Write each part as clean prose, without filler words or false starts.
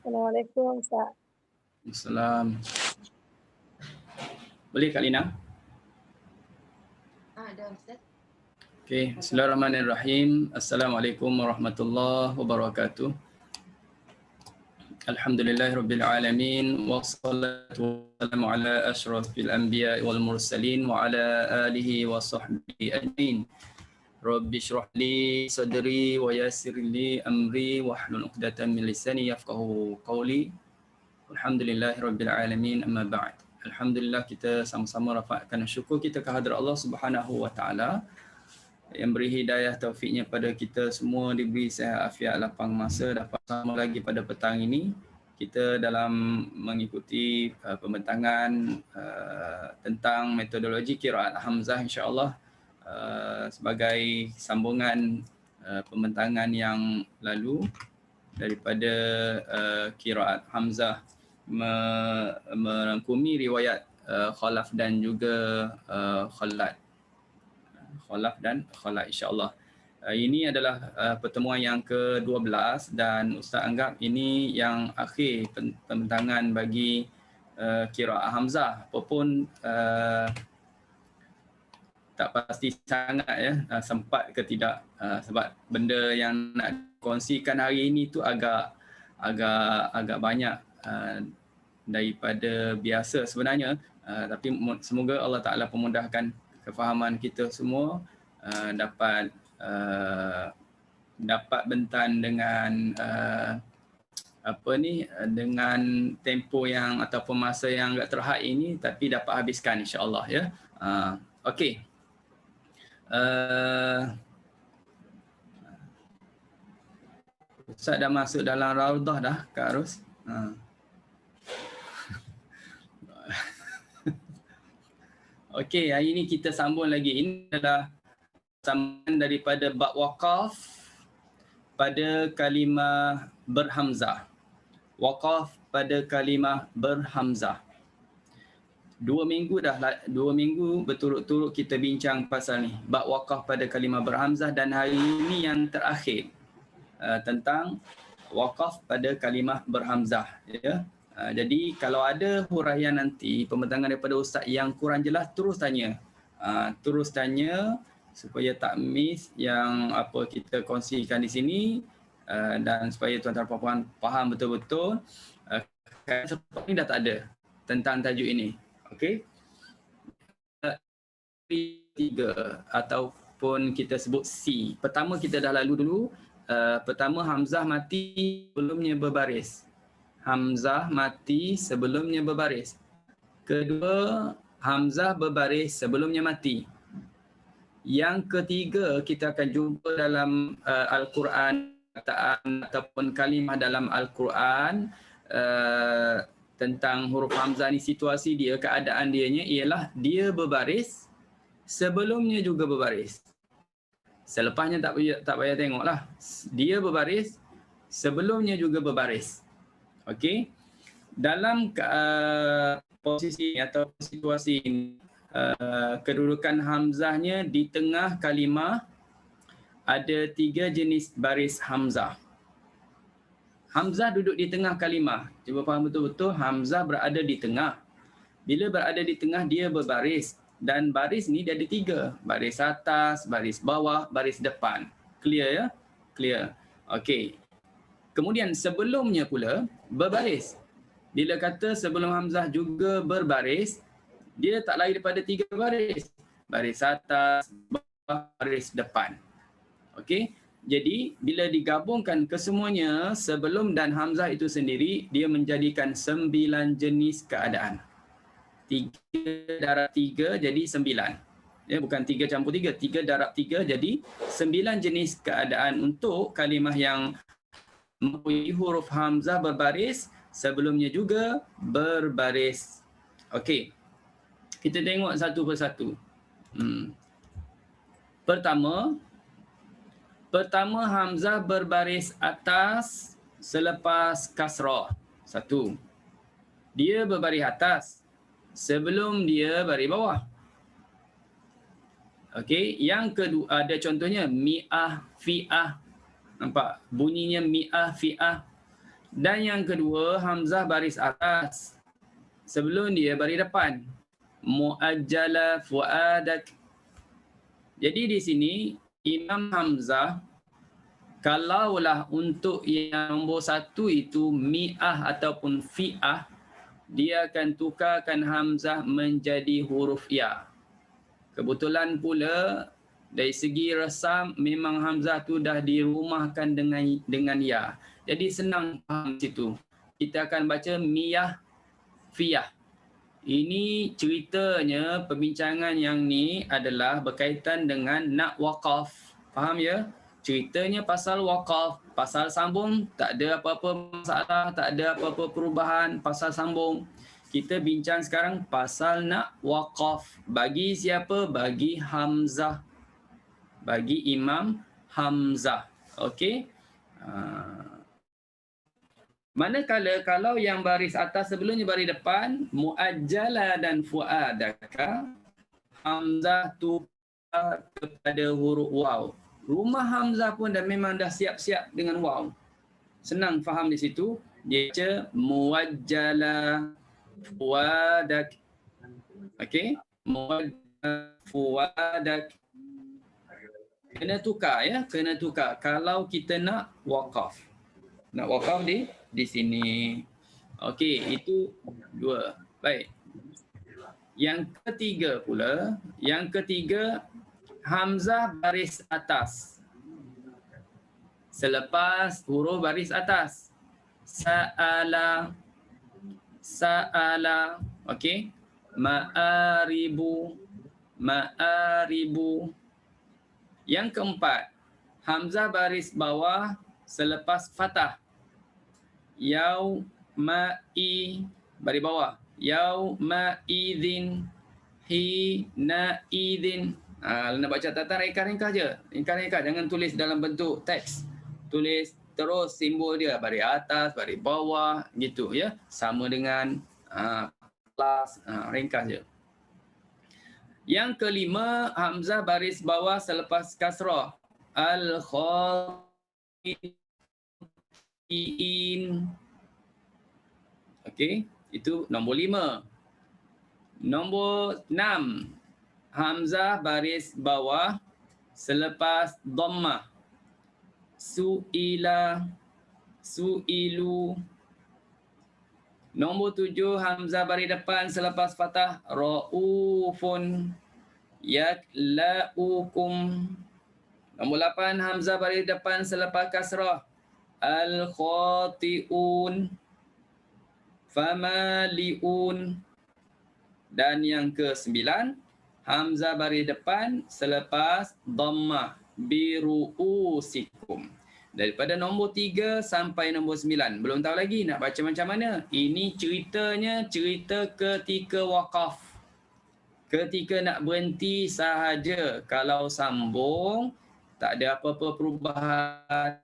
Assalamualaikum Ustaz. Assalam. Boleh Kak Lina? Ada Ustaz. Okey, Bismillahirrahmanirrahim. Assalamualaikum warahmatullahi wabarakatuh. Alhamdulillahirabbil alamin wassalatu wassalamu ala asyrafil anbiya'i wal mursalin wa ala alihi wa sahbihi ajmain. Rabbi shrah li sadri wa yassir li amri wahlul 'uqdatam min lisani yafqahu qawli. Alhamdulillahirabbil alamin, amma ba'd. Alhamdulillah, kita sama-sama rafakkan syukur kita kehadrat Allah Subhanahu wa taala yang beri hidayah taufiknya pada kita semua, diberi sihat afiat lapang masa dapat sama lagi pada petang ini kita dalam mengikuti pembentangan tentang metodologi qiraat Hamzah, insya-Allah sebagai sambungan pembentangan yang lalu daripada qiraat Hamzah merangkumi riwayat Khalaf dan juga Khalad. Khalaf dan Khalad, insya-Allah. Ini adalah pertemuan yang ke-12 dan Ustaz anggap ini yang akhir pembentangan bagi qiraat Hamzah. Apapun tak pasti sangat ya, sempat ke tidak, sebab benda yang nak kongsikan hari ini tu agak banyak daripada biasa sebenarnya, tapi semoga Allah Taala pemudahkan kefahaman kita semua, dapat bentan dengan dengan tempo yang ataupun masa yang agak terhad ini, tapi dapat habiskan insya-Allah ya. Okey. Ustaz dah masuk dalam raudhah dah, Kak Arus. Okey, hari ini kita sambung lagi. Ini adalah sambungan daripada bab waqaf pada kalimah berhamzah. Waqaf pada kalimah berhamzah. 2 minggu berturut-turut kita bincang pasal ni, bab waqaf pada kalimah berhamzah, dan hari ini yang terakhir tentang waqaf pada kalimah berhamzah ya. Jadi kalau ada huraian nanti pembentangan daripada ustaz yang kurang jelas, terus tanya supaya tak miss yang apa kita kongsikan di sini, dan supaya tuan-tuan dan puan faham betul-betul. Sebab ni dah tak ada tentang tajuk ini. Okey. 3 ataupun kita sebut C. Pertama kita dah lalu dulu. Pertama, hamzah mati sebelumnya berbaris. Hamzah mati sebelumnya berbaris. Kedua, hamzah berbaris sebelumnya mati. Yang ketiga, kita akan jumpa dalam Al-Quran ataupun kalimah dalam Al-Quran tentang huruf hamzah ni, situasi dia, keadaan dianya ialah dia berbaris, sebelumnya juga berbaris. Selepasnya tak payah tengoklah. Dia berbaris, sebelumnya juga berbaris. Okey. Dalam posisi atau situasi ini, kedudukan hamzahnya di tengah kalimah, ada 3 jenis baris hamzah. Hamzah duduk di tengah kalimah. Cuba faham betul-betul, hamzah berada di tengah. Bila berada di tengah, dia berbaris. Dan baris ni dia ada 3. Baris atas, baris bawah, baris depan. Clear ya? Clear. Okey. Kemudian sebelumnya pula berbaris. Bila kata sebelum hamzah juga berbaris, dia tak lain daripada 3 baris. Baris atas, bawah, baris depan. Okey. Jadi bila digabungkan kesemuanya, sebelum dan hamzah itu sendiri, dia menjadikan 9 jenis keadaan. 3 darab 3 jadi 9. Ya, bukan 3 campur 3. 3 darab 3 jadi 9 jenis keadaan untuk kalimah yang mempunyai huruf hamzah berbaris, sebelumnya juga berbaris. Okey. Kita tengok satu persatu. Pertama hamzah berbaris atas selepas kasrah. 1. Dia berbaris atas sebelum dia baris bawah. Okey, yang kedua ada contohnya mi'ah, fi'ah. Nampak bunyinya mi'ah, fi'ah. Dan yang kedua, hamzah baris atas. Sebelum dia baris depan. Muajjala fuadak. Jadi di sini Imam Hamzah, kalaulah untuk yang nombor satu itu mi'ah ataupun fi'ah, dia akan tukarkan hamzah menjadi huruf ya. Kebetulan pula dari segi resam memang hamzah tu dah dirumahkan dengan ya. Jadi senang faham situ. Kita akan baca miyah fiyah. Ini ceritanya perbincangan yang ni adalah berkaitan dengan nak waqaf. Faham ya? Ceritanya pasal waqaf, pasal sambung, tak ada apa-apa masalah, tak ada apa-apa perubahan pasal sambung. Kita bincang sekarang pasal nak waqaf. Bagi siapa? Bagi Hamzah. Bagi Imam Hamzah. Okey? Manakala kalau yang baris atas sebelumnya baris depan, muajjala dan fuadaka, hamzah tukar kepada huruf waw. Rumah hamzah pun memang dah siap-siap dengan waw. Senang faham di situ. Dia baca muajjala fuadak. Okey? Muajjala fuadak. Kena tukar ya, kena tukar kalau kita nak waqaf. Nak waqaf di sini. Okey, itu dua. Baik. Yang ketiga pula, hamzah baris atas. Selepas huruf baris atas. Sa'ala. Sa'ala. Okey. Ma'aribu. Ma'aribu. Yang keempat, hamzah baris bawah selepas fathah. Yauma'i, baris bawah. Yauma'idzin, hina'idzin. Nak baca catatan ringkas-ringkas je. Ringkas-ringkas, jangan tulis dalam bentuk teks. Tulis terus simbol dia, baris atas, baris bawah, gitu ya. Sama dengan kelas, ringkas je. Yang kelima, hamzah baris bawah selepas kasrah. Al-khatiin. Okey, itu nombor 5. Nombor 6, hamzah baris bawah selepas dhammah. Su'ila, su'ilu. Nombor 7, hamzah baris depan selepas fathah. Ra'ufun, yakla'ukum. Nombor 8, hamzah baris depan selepas kasrah. Al-khati'un, famali'un. Dan yang ke-9, hamzah baris depan selepas dhammah. Biru'usikum. Daripada nombor 3 sampai nombor 9. Belum tahu lagi nak baca macam mana. Ini ceritanya cerita ketika waqaf. Ketika nak berhenti sahaja. Kalau sambung, tak ada apa-apa perubahan.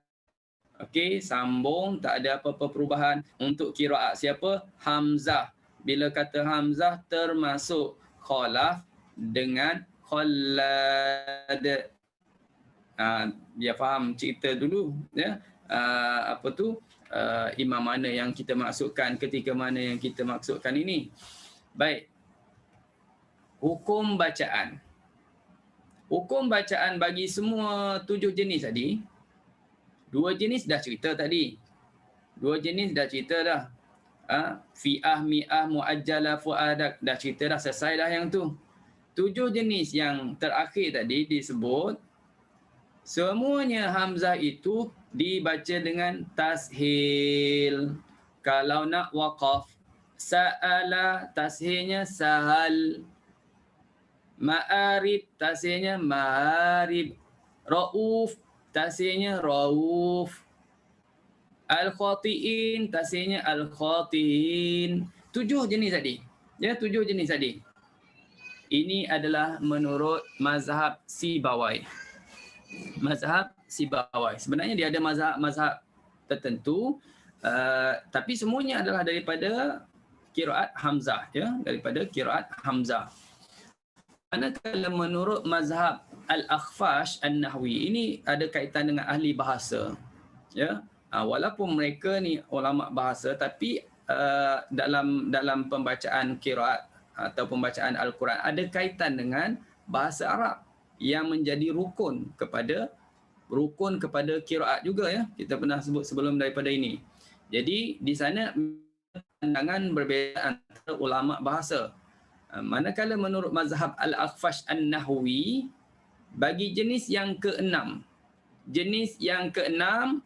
Okey, sambung, tak ada apa-apa perubahan. Untuk qiraat siapa? Hamzah. Bila kata Hamzah termasuk khalaf dengan khallad. Biar faham cerita dulu ya. Imam mana yang kita maksudkan, ketika mana yang kita maksudkan ini. Baik. Hukum bacaan. Hukum bacaan bagi semua 7 jenis tadi. 2 jenis dah cerita tadi. 2 jenis dah cerita dah. Fi'ah, mi'ah, muajjala, fuadak. Dah cerita dah, selesai dah yang tu. 7 jenis yang terakhir tadi disebut. Semuanya hamzah itu dibaca dengan tashil. Kalau nak waqaf, sa'ala tashilnya sahal. Ma'arib tashilnya ma'arib. Ra'uf tashilnya ra'uf. Al-khati'in tashilnya al-khati'in. 7 jenis tadi. Ya, 7 jenis tadi. Ini adalah menurut mazhab Sibawai. Mazhab Sibawai. Sebenarnya dia ada mazhab tertentu, tapi semuanya adalah daripada qiraat Hamzah, ya, daripada qiraat Hamzah. Manakala menurut mazhab Al-Akhfash An-Nahwi, ini ada kaitan dengan ahli bahasa, ya. Walaupun mereka ni ulama bahasa, tapi dalam pembacaan qiraat atau pembacaan Al-Quran ada kaitan dengan bahasa Arab yang menjadi rukun kepada qiraat juga ya. Kita pernah sebut sebelum daripada ini. Jadi di sana pandangan berbeza antara ulama bahasa. Manakala menurut mazhab Al-Akhfash An-Nahwi, bagi jenis yang keenam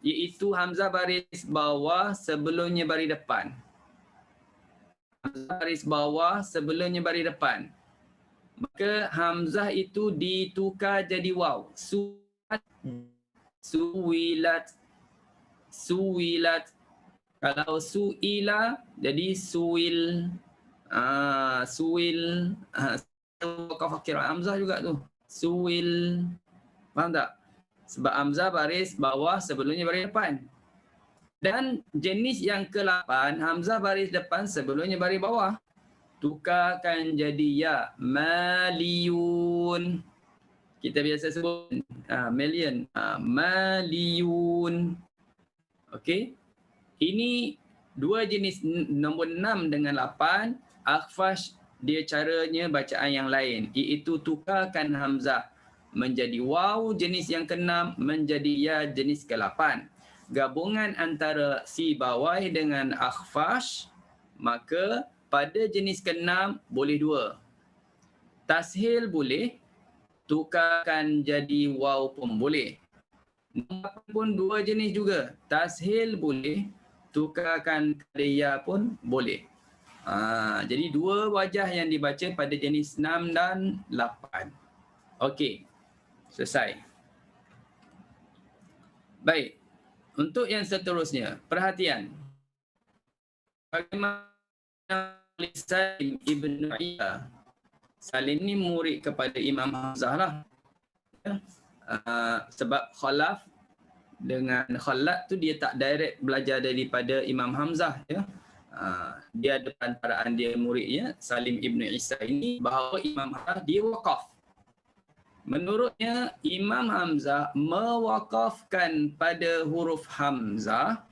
iaitu hamzah baris bawah sebelumnya baris depan. Hamzah baris bawah sebelumnya baris depan. Maka hamzah itu ditukar jadi waw. Suwilat. Kalau suila jadi suwil. Fakir hamzah juga tu. Suwil. Faham tak? Sebab hamzah baris bawah sebelumnya baris depan. Dan jenis yang ke-8, hamzah baris depan sebelumnya baris bawah. Tukarkan jadi ya. Maliyun. Kita biasa sebut million. Maliyun. Okey. Ini dua jenis, nombor 6 dengan 8. Akhfash dia caranya bacaan yang lain, iaitu tukarkan hamzah menjadi waw jenis yang ke-6, menjadi ya jenis ke-8. Gabungan antara Sibawai dengan Akhfash, maka pada jenis ke-6 boleh dua. Tashil boleh, tukarkan jadi waw pun boleh. Nombor pun dua jenis juga. Tashil boleh, tukarkan kepada ya pun boleh. Jadi dua wajah yang dibaca pada jenis 6 dan 8. Okey. Selesai. Baik. Untuk yang seterusnya, perhatian. Bagaimana Salim Ibn Isa? Salim ni murid kepada Imam Hamzah lah. Sebab Khalaf dengan Khalat tu dia tak direct belajar daripada Imam Hamzah. Ya. Dia ada perantaraan dia muridnya, Salim Ibn Isa ini, bahawa Imam Hamzah dia waqaf. Menurutnya, Imam Hamzah mewakafkan pada huruf Hamzah,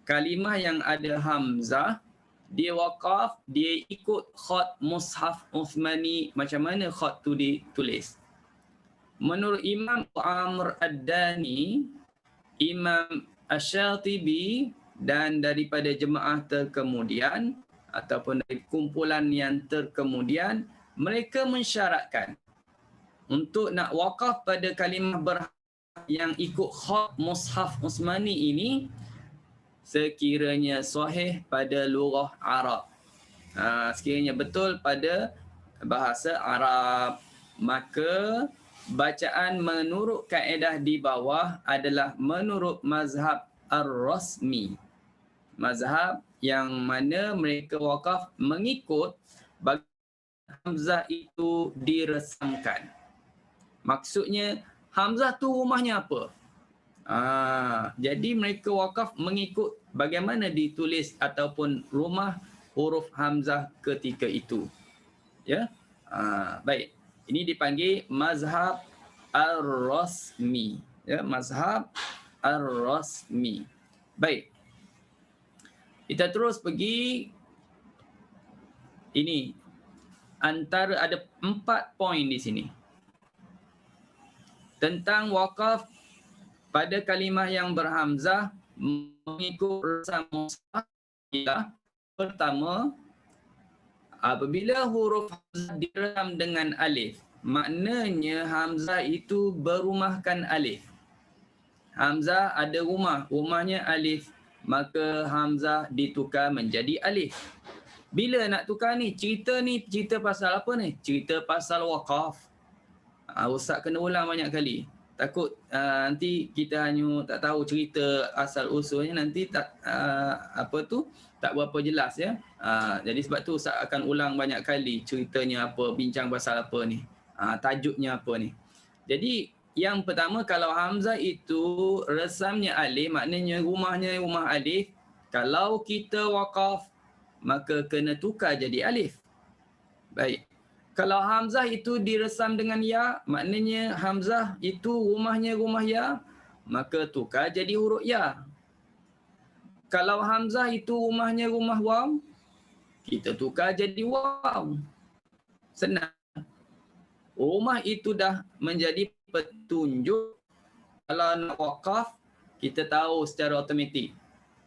kalimah yang ada Hamzah, dia wakaf, dia ikut khat Mushaf Uthmani, macam mana khat tu ditulis. Menurut Imam Amr Ad-Dani, Imam Asy-Syatibi dan daripada jemaah terkemudian, ataupun dari kumpulan yang terkemudian, mereka mensyaratkan untuk nak wakaf pada kalimah yang ikut khat Mushaf Uthmani ini, sekiranya sahih pada lughah Arab. Sekiranya betul pada bahasa Arab, maka bacaan menurut kaedah di bawah adalah menurut mazhab Ar-Rasmi. Mazhab yang mana mereka wakaf mengikut bagi hamzah itu diresamkan. Maksudnya hamzah tu rumahnya apa? Jadi mereka wakaf mengikut bagaimana ditulis ataupun rumah huruf hamzah ketika itu. Ya. Baik. Ini dipanggil mazhab Ar-Rasmi. Ya, mazhab Ar-Rasmi. Baik. Kita terus pergi ini. Antara ada 4 poin di sini. Tentang wakaf pada kalimah yang berhamzah mengikut resam mushaf ialah, pertama, apabila huruf hamzah diresam dengan alif, maknanya hamzah itu berumahkan alif. Hamzah ada rumahnya alif, maka hamzah ditukar menjadi alif. Bila nak tukar ni? Cerita pasal apa ni? Cerita pasal wakaf. Ustaz kena ulang banyak kali. Takut nanti kita hanya tak tahu cerita asal usulnya, nanti tak tak berapa jelas ya. Jadi sebab tu Ustaz akan ulang banyak kali ceritanya apa, bincang pasal apa ni. Tajuknya apa ni. Jadi yang pertama, kalau hamzah itu resamnya alif, maknanya rumahnya rumah alif. Kalau kita wakaf, maka kena tukar jadi alif. Baik. Kalau hamzah itu diresam dengan ya, maknanya hamzah itu rumahnya rumah ya, maka tukar jadi huruf ya. Kalau hamzah itu rumahnya rumah waw, kita tukar jadi waw. Senang. Rumah itu dah menjadi petunjuk. Kalau nak wakaf, kita tahu secara automatik.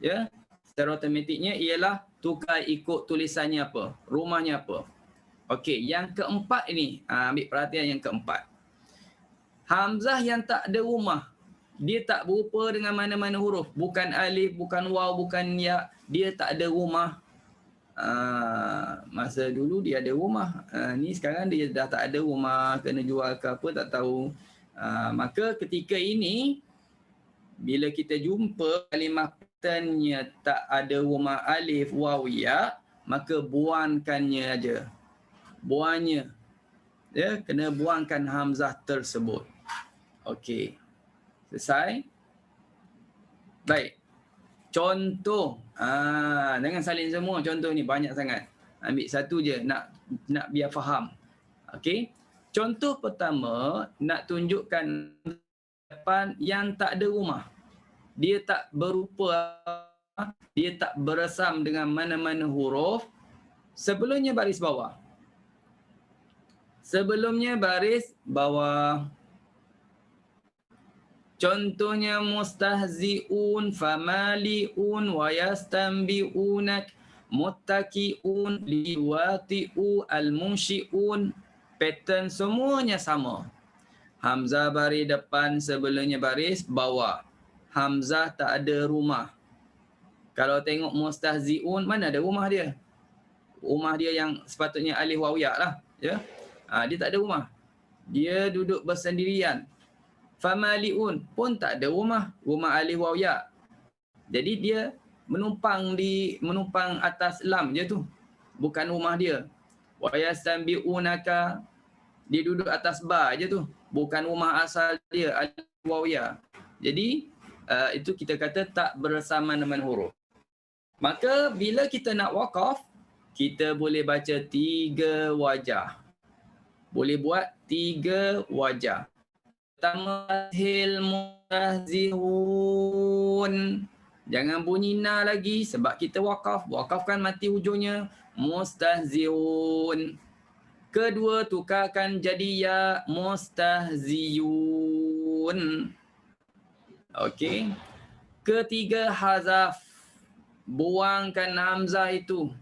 Ya, secara automatiknya ialah tukar ikut tulisannya apa, rumahnya apa. Okey, yang keempat ini, ambil perhatian yang keempat. Hamzah yang tak ada rumah, dia tak berupa dengan mana-mana huruf. Bukan alif, bukan waw, bukan ya. Dia tak ada rumah. Masa dulu dia ada rumah. Ni sekarang dia dah tak ada rumah, kena jual ke apa, tak tahu. Maka ketika ini, bila kita jumpa kalimah patternnya tak ada rumah alif, waw, ya, maka buangkannya aja. Buangnya. Ya, kena buangkan hamzah tersebut. Okey. Selesai? Baik. Contoh. Jangan salin semua contoh ni, banyak sangat. Ambil satu je nak biar faham. Okey. Contoh pertama nak tunjukkan depan yang tak ada rumah. Dia tak berupa, dia tak beresam dengan mana-mana huruf. Sebelumnya baris bawah. Sebelumnya baris bawah. Contohnya mustahzi'un, famali'un, wa yastanbi'unak, muttaki'un, liwati'u, al-munsyi'un. Pattern semuanya sama. Hamzah baris depan, sebelumnya baris bawah. Hamzah tak ada rumah. Kalau tengok mustahzi'un, mana ada rumah dia? Rumah dia yang sepatutnya alif waw ya lah. Ya? Dia tak ada rumah. Dia duduk bersendirian. Famali'un pun tak ada rumah. Rumah alif waw ya. Jadi dia menumpang atas lam je tu. Bukan rumah dia. Wa yastanbi'unaka, dia duduk atas ba je tu. Bukan rumah asal dia alif waw ya. Jadi itu kita kata tak bersama dengan huruf. Maka bila kita nak wakaf, kita boleh baca 3 wajah. Boleh buat 3 wajah. Pertama, hil mustahzihun. Jangan bunyi na lagi sebab kita wakaf. Wakaf kan mati hujungnya. Mustahzihun. Kedua, tukarkan jadi ya, mustahziyun. Okey. Ketiga, hazaf. Buangkan hamzah itu.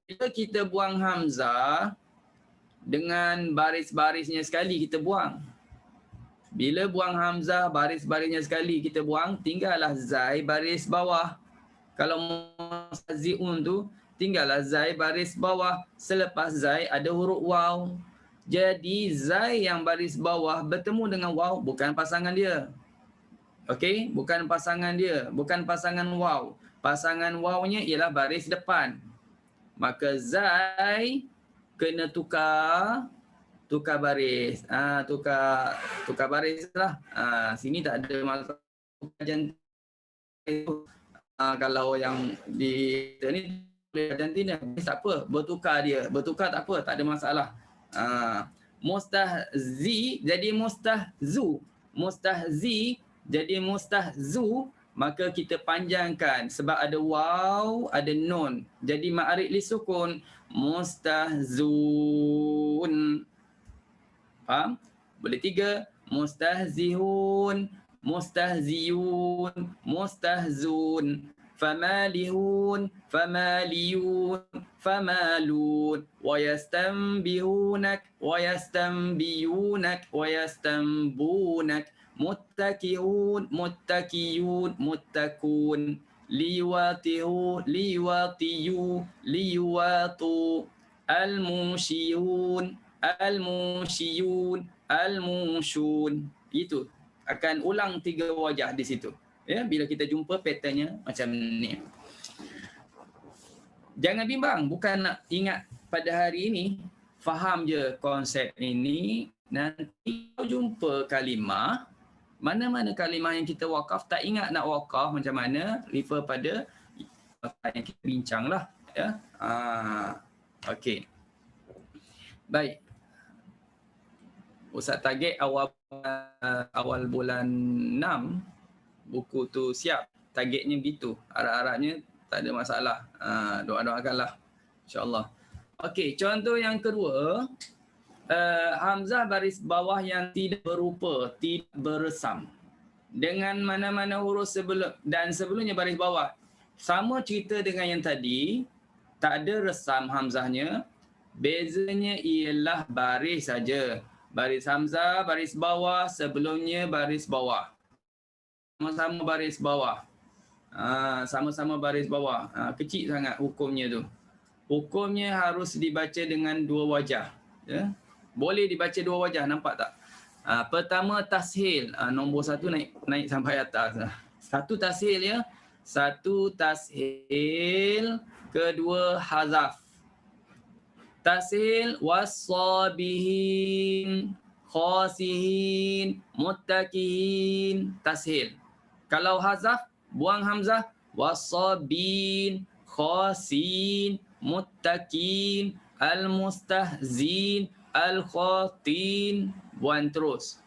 Bila kita buang hamzah, dengan baris-barisnya sekali kita buang. Bila buang hamzah, baris-barisnya sekali kita buang, tinggallah zai baris bawah. Kalau mustahzi'un tu, tinggallah zai baris bawah. Selepas zai ada huruf waw. Jadi zai yang baris bawah bertemu dengan waw, bukan pasangan dia. Okey, bukan pasangan dia, bukan pasangan waw. Pasangan wawnya ialah baris depan. Maka zai kena tukar baris. Tukar baris lah. Sini tak ada masalah. Kalau yang di ni jantina tak apa, bertukar dia. Bertukar tak apa, tak ada masalah. Mustahzi jadi mustahzu. Mustahzi jadi mustahzu, maka kita panjangkan sebab ada waw, ada nun. Jadi ma'arid li sukun, mustahzun. Faham? Boleh 3. Mustahzihun, mustahziyun, mustahzun. Famalihun, famaliyun, famalun. Wa yastanbihunak, wa yastanbiyunak, wa yastanbunak. Muttaki'un, muttakiyun, muttakun. Liwatihu, liwatiyu, liwatu. Al-musyiyun, al-musyiyun, al-musyun. Itu akan ulang 3 wajah di situ. Ya, bila kita jumpa patternnya macam ni. Jangan bimbang, bukan nak ingat pada hari ini, faham je konsep ini. Nanti kau jumpa kalimah, mana-mana kalimah yang kita wakaf, tak ingat nak wakaf macam mana, refer pada yang kita bincang lah. Ya. Okey. Baik. Ustaz target awal bulan 6 buku tu siap. targetnya begitu. Harap-harapnya tak ada masalah. Doa-doakanlah. InsyaAllah. Okey, contoh yang kedua. Hamzah baris bawah yang tidak berupa, tidak beresam. Dengan mana-mana huruf sebelumnya baris bawah. Sama cerita dengan yang tadi, tak ada resam hamzahnya. Bezanya ialah baris saja. Baris hamzah, baris bawah, sebelumnya baris bawah. Sama-sama baris bawah. Sama-sama baris bawah. Kecil sangat hukumnya tu. Hukumnya harus dibaca dengan dua wajah. Ya? Boleh dibaca dua wajah, nampak tak? Pertama tashil, nombor satu naik sampai atas. Satu tashil ya. Satu tashil, kedua hazaf. Tashil wassabihin, khasihin, muttaqihin, tashil. Kalau hazaf, buang hamzah, wassabin, khasin, muttaqin, al-mustahzin, al-khatin, buang terus.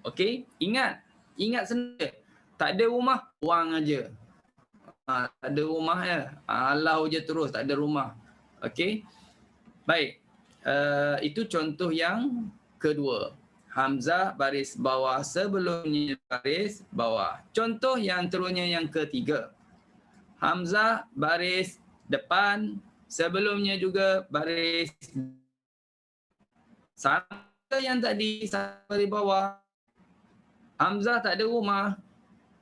Okey, ingat saja. Tak ada rumah, buang aja. Tak ada rumah ya. Halau je terus, tak ada rumah. Okey. Baik. Itu contoh yang kedua. Hamzah baris bawah sebelumnya baris bawah. Contoh yang terusnya yang ketiga. Hamzah baris depan sebelumnya juga baris sama yang tadi baris bawah. Hamzah tak ada rumah.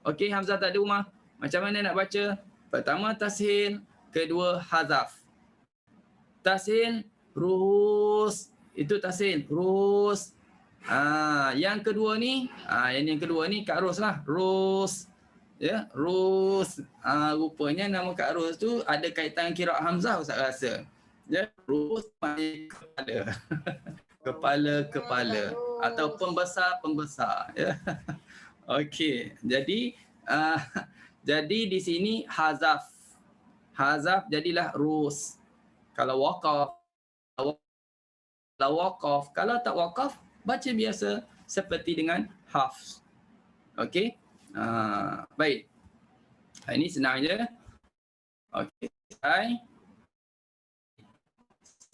Okey, Hamzah tak ada rumah. Macam mana nak baca? Pertama tashil, kedua hazaf. Tashil rus, itu tashil rus. Yang kedua ni, yang kedua ni Kak Ros lah, Ros. Ya, Ros. Rupanya nama Kak Ros tu ada kaitan kira hamzah Ustaz rasa. Ya, Ros maknanya kepala. kepala atau pembesar ya. Okey, jadi di sini hazaf. Hazaf jadilah Ros. Kalau waqaf, kalau tak waqaf baca biasa seperti dengan hafz. Okey. Baik. Ini senang je. Okey.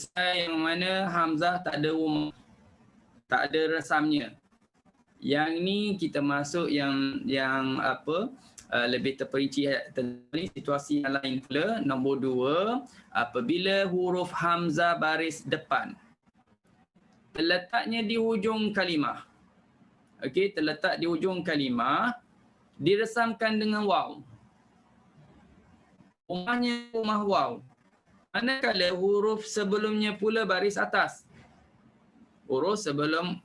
Selesai yang mana hamzah tak ada rumah, tak ada resamnya. Yang ni kita masuk yang apa? Lebih terperinci tentang situasi yang lain pula. Nombor 2, apabila huruf hamzah baris depan terletaknya di hujung kalimah. Okey, terletak di hujung kalimah, diresamkan dengan waw. Rumahnya rumah waw. Manakala huruf sebelumnya pula baris atas. Huruf sebelum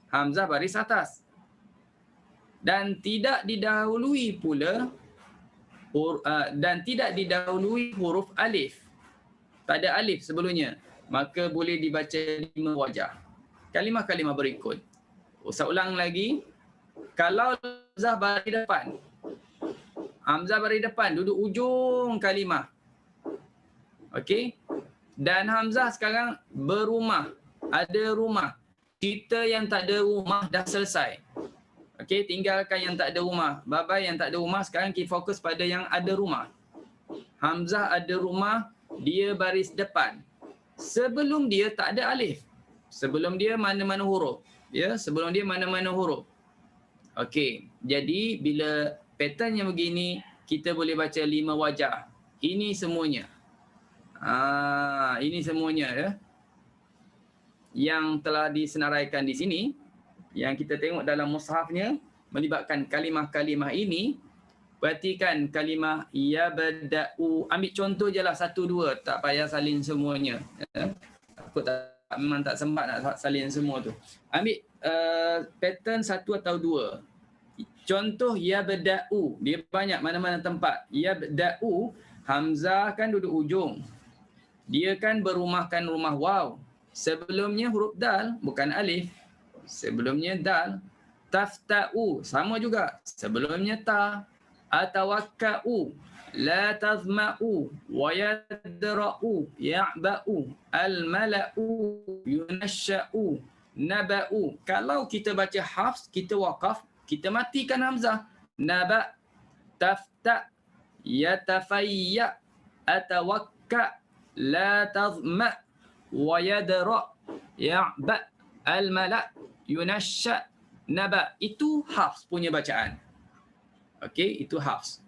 hamzah baris atas. Dan tidak didahului huruf alif. Tak ada alif sebelumnya. Maka boleh dibaca 5 wajah. Kalimah-kalimah berikut. Saya ulang lagi. Kalau hamzah baris depan. Hamzah baris depan duduk ujung kalimah. Okey. Dan hamzah sekarang berumah. Ada rumah. Kita yang tak ada rumah dah selesai. Okey, tinggalkan yang tak ada rumah. Bye-bye yang tak ada rumah. Sekarang kita fokus pada yang ada rumah. Hamzah ada rumah, dia baris depan. Sebelum dia tak ada alif. Sebelum dia mana-mana huruf. Ya, sebelum dia mana-mana huruf. Okey, jadi bila pattern yang begini, kita boleh baca 5 wajah. Ini semuanya. Ini semuanya ya. Yang telah disenaraikan di sini, yang kita tengok dalam mushafnya, melibatkan kalimah-kalimah ini. Perhatikan kalimah yabda'u. Ambil contoh je lah 1, 2. Tak payah salin semuanya. Ya. Aku memang tak sempat nak salin semua tu. Ambil pattern 1 atau 2. Contoh yabda'u. Dia banyak mana-mana tempat. Yabda'u, hamzah kan duduk ujung. Dia kan berumahkan rumah waw. Sebelumnya huruf dal, bukan alif. Sebelumnya dal. Tafta'u, sama juga. Sebelumnya ta. Atawakka'u, la tazma'u, wa yadra'u, ya'ba'u, al-mala'u, yunasha'u, naba'u. Kalau kita baca hafz, kita waqaf, kita matikan hamzah. Naba'. tafta, yatafayya, atawakka, la tazma, wa yadra, ya'ba, al-mala, yunasha, naba. Itu Hafs punya bacaan. Okey, itu Hafs.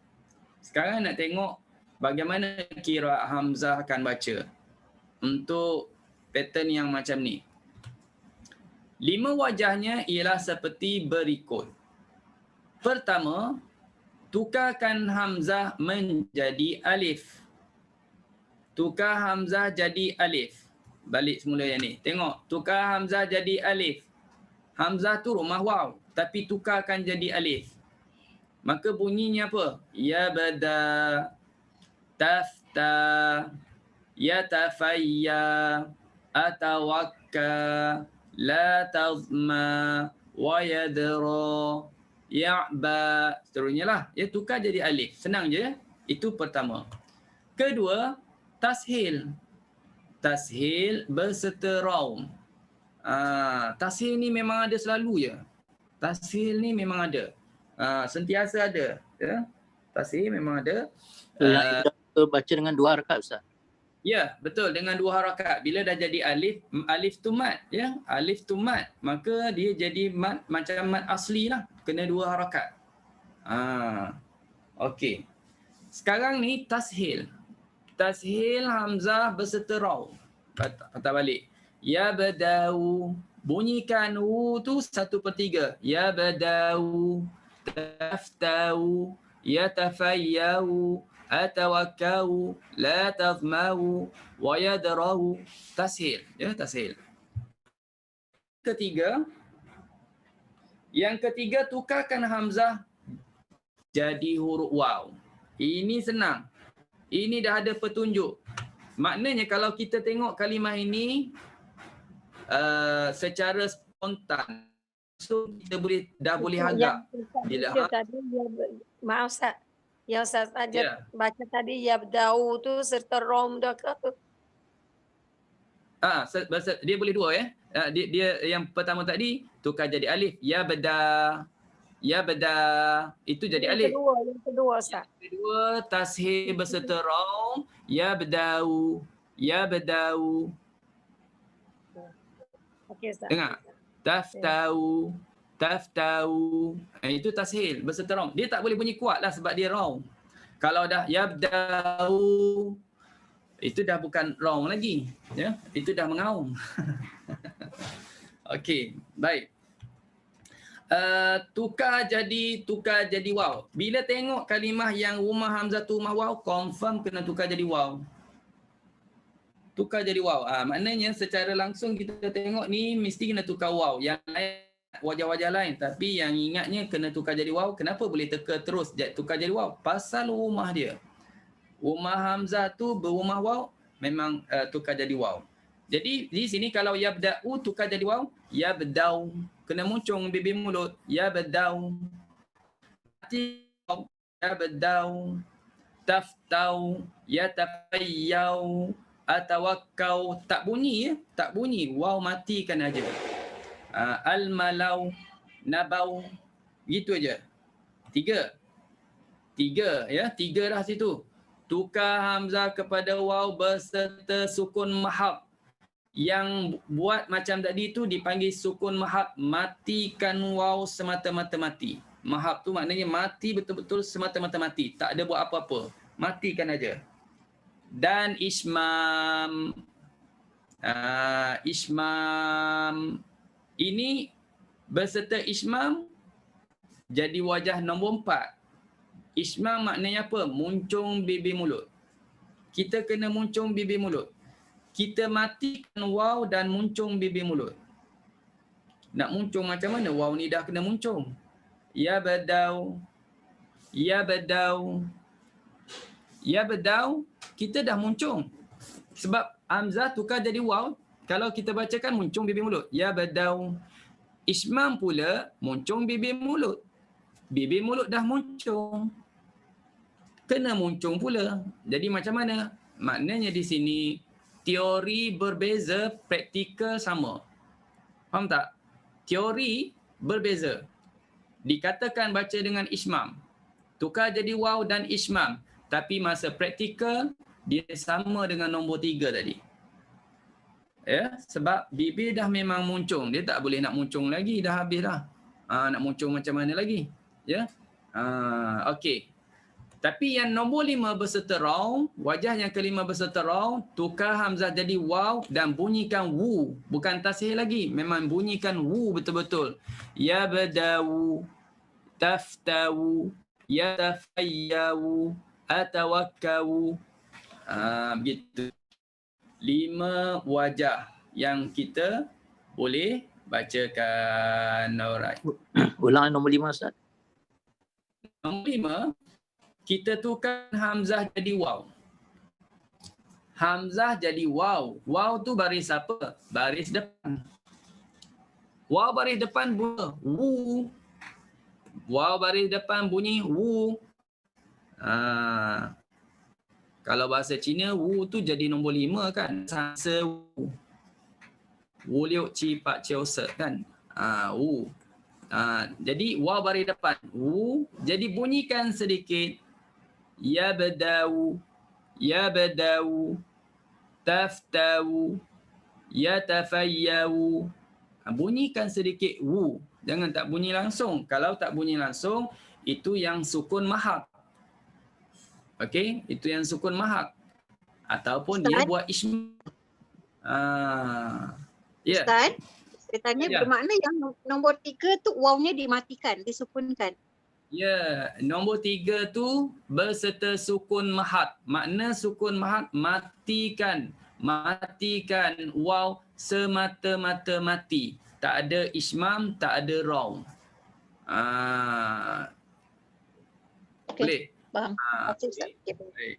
Sekarang nak tengok bagaimana qiraat Hamzah akan baca untuk pattern yang macam ni. 5 wajahnya ialah seperti berikut. Pertama, tukarkan Hamzah menjadi alif. Tukar Hamzah jadi alif. Balik semula yang ni. Tengok, tukar Hamzah jadi alif. Hamzah tu rumah waw, tapi tukarkan jadi alif. Maka bunyinya apa? Ya bada, tafta, yatafayya, atawakka, la tazma, wa yadra, ya'ba. Seterusnya lah. Ya, tukar jadi alif. Senang je. Itu pertama. Kedua, tashil. Tashil berserta raum. Tashil ni memang ada selalu je. Tashil ni memang ada. Sentiasa ada. Ya? Tashil memang ada. Yang kita baca dengan 2 harakat, Ustaz. Ya, betul. Dengan 2 harakat. Bila dah jadi alif, alif tu mat. Ya? Alif tu mat. Maka dia jadi mat macam mat asli lah. Kena 2 harakat. Okey. Sekarang ni tashil. Tashil Hamzah berserta raw. Patah balik. Ya badau. Bunyikan u tu 1/3. Ya badau. Taftau. Yatafayyau. Atawakkau, la tazmau, wa yadrau. Tashil. Ya, tashil. Yang ketiga, tukarkan Hamzah jadi huruf waw. Ini senang. Ini dah ada petunjuk. Maknanya kalau kita tengok kalimah ini secara spontan, so kita dah boleh agak. Maaf Ustaz. Yang Ustaz ajar baca tadi yabda'u tu serta rom dah ke? Dia boleh 2 ya. Dia yang pertama tadi tukar jadi alif. Ya beda itu jadi alif. Yang kedua Ustaz. Yang kedua tashil berserta rom. Ya bedau. Okey Ustaz. Dengar. Taftau. Itu tashil berserta rom. Dia tak boleh bunyi kuat lah sebab dia rom. Kalau dah yabdau, itu dah bukan rom lagi. Ya, itu dah mengaum. Okey, baik. Tukar jadi waw. Bila tengok kalimah yang rumah Hamzah tu rumah waw, confirm kena tukar jadi waw. Tukar jadi waw. Maknanya secara langsung kita tengok ni mesti kena tukar waw. Yang lain wajah-wajah lain, tapi yang ingatnya kena tukar jadi waw. Kenapa boleh teka terus tukar jadi waw? Pasal rumah dia. Rumah Hamzah tu berumah waw, memang tukar jadi waw. Jadi di sini kalau yabda'u tukar jadi waw, yabdau. Kena muncung bibir mulut. Yabdau. Yabdau. Taftau. Yatafayyau. Atawakkau. Tak bunyi ya. Tak bunyi. Waw matikan aja. Al-malau, nabau, gitu aja. 3 ya, 3 dah situ. Tukar Hamzah kepada waw berserta sukun mahab. Yang buat macam tadi tu dipanggil sukun mahab. Matikan waw semata-mata mati. Mahab tu maknanya mati betul-betul semata-mata mati. Tak ada buat apa-apa. Matikan aja. Dan ismam. Ismam. Ini berserta ismam jadi wajah nombor 4. Ismam maknanya apa? Muncung bibir mulut. Kita kena muncung bibir mulut. Kita matikan waw dan muncung bibir mulut. Nak muncung macam mana? Waw ni dah kena muncung. Ya badau. Kita dah muncung. Sebab Hamzah tukar jadi waw. Kalau kita bacakan muncung bibir mulut. Ya badau. Ismam pula muncung bibir mulut. Bibir mulut dah muncung. Kena muncung pula. Jadi macam mana? Maknanya di sini teori berbeza, praktikal sama. Faham tak? Teori berbeza. Dikatakan baca dengan ismam. Tukar jadi waw dan ishmam. Tapi masa praktikal, dia sama dengan nombor 3 tadi. Ya, sebab bibir dah memang muncung. Dia tak boleh nak muncung lagi, dah habis dah. Nak muncung macam mana lagi? Ya. Okey. Tapi yang nombor 5 berserta raw, wajah yang kelima berserta raw, tukar hamzah jadi waw dan bunyikan wu. Bukan tashil lagi. Memang bunyikan wu betul-betul. Ya badawu, taftawu, ya tafayyawu, atawakkawu. Begitu. 5 wajah yang kita boleh bacakan. Alright. Ulang nombor 5 Ustaz. Nombor 5, kita tukar hamzah jadi waw. Hamzah jadi waw. Waw tu baris apa? Baris depan. Waw baris depan bunyi wu. Waw baris depan bunyi wu. Kalau bahasa Cina, wu tu jadi nombor 5 kan. Sanse wu. Wu liu ci pak ciu se kan. Wu. Jadi waw baris depan. Wu. Jadi bunyikan sedikit. Ya badawu, ya badawu, taftawu, ya tafayyawu. Bunyikan sedikit wu. Jangan tak bunyi langsung. Kalau tak bunyi langsung, itu yang sukun mahak. Okey, itu yang sukun mahak. Ataupun Ustaz, dia buat ism. Yeah. Ustaz, saya tanya bermakna yang nombor 3 tu wawnya dimatikan, disukunkan. Ya, nombor 3 tu berserta sukun mahat. Makna sukun mahat, matikan. Matikan waw semata-mata mati. Tak ada ismam, tak ada raw. Okay. Boleh? Faham. Okay.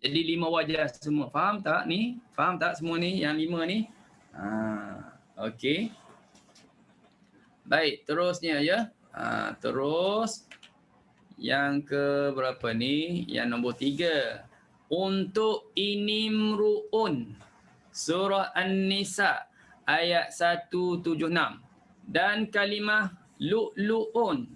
Jadi 5 wajah semua. Faham tak ni? Faham tak semua ni? Yang 5 ni? Okey. Baik, terusnya ya. Terus yang ke berapa ni? Yang nombor 3. Untuk inimru'un. Surah An-Nisa ayat 176. Dan kalimah lu'lu'un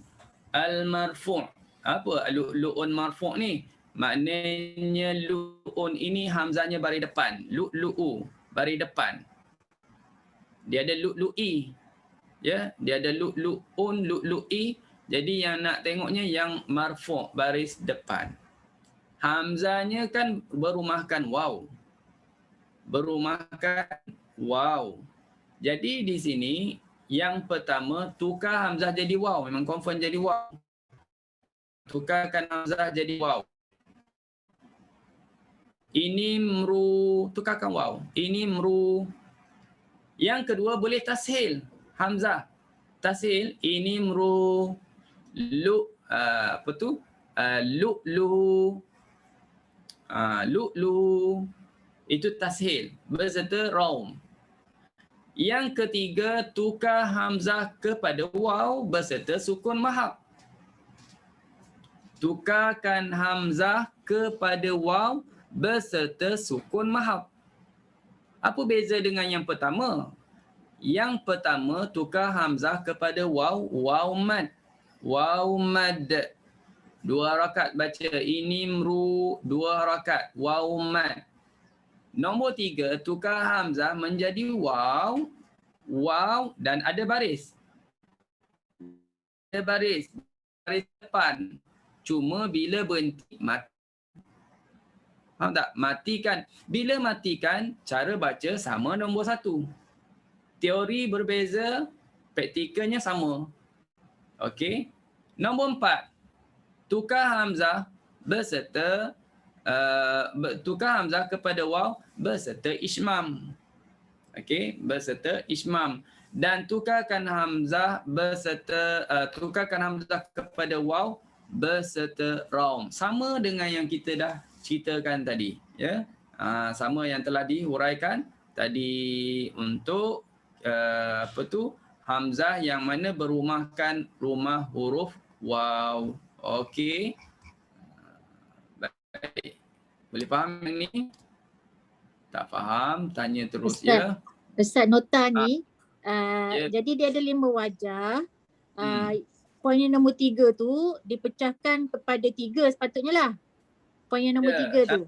al-marfu'. Apa lu'lu'un marfu' ni? Maknanya lu'un ini hamzahnya baris depan. Lu'lu'u baris depan. Dia ada lu'lu'i. Ya, dia ada lu'lu'un, lu'lu'i. Jadi yang nak tengoknya yang marfu' baris depan. Hamzahnya kan berumahkan waw. Berumahkan waw. Jadi di sini yang pertama tukar hamzah jadi waw. Memang confirm jadi waw. Tukarkan hamzah jadi waw. Ini mru, tukarkan waw. Ini mru. Yang kedua boleh tashil hamzah. Tashil ini mru lu apa tu? Lu'lu. Lu'lu. Itu tashil berserta raum. Yang ketiga tukar hamzah kepada waw berserta sukun mahak. Tukarkan hamzah kepada waw berserta sukun mahak. Apa beza dengan yang pertama? Yang pertama tukar hamzah kepada waw, waw mad. Waw mad. 2 rakaat baca ini mru, 2 rakaat waw mad. Nombor 3 tukar hamzah menjadi waw, waw dan ada baris. Ada baris depan. Cuma bila berhenti mati. Faham tak? Matikan. Bila matikan, cara baca sama nombor 1. Teori berbeza, praktikalnya sama. Okey. Nombor 4. Tukar hamzah berserta tukar hamzah kepada waw berserta ismam. Okey, berserta ismam. Dan tukarkan hamzah berserta tukarkan hamzah kepada waw berserta raum. Sama dengan yang kita dah ceritakan tadi, ya. Sama yang telah dihuraikan tadi untuk apa tu? Hamzah yang mana berumahkan rumah huruf waw. Okey. Baik. Boleh faham yang ni? Tak faham, tanya terus Ustaz, ya. Ustaz, nota ni, jadi dia ada 5 wajah. poin yang nombor 3 tu dipecahkan kepada 3 sepatutnya lah. Poin yang nombor 3 tu.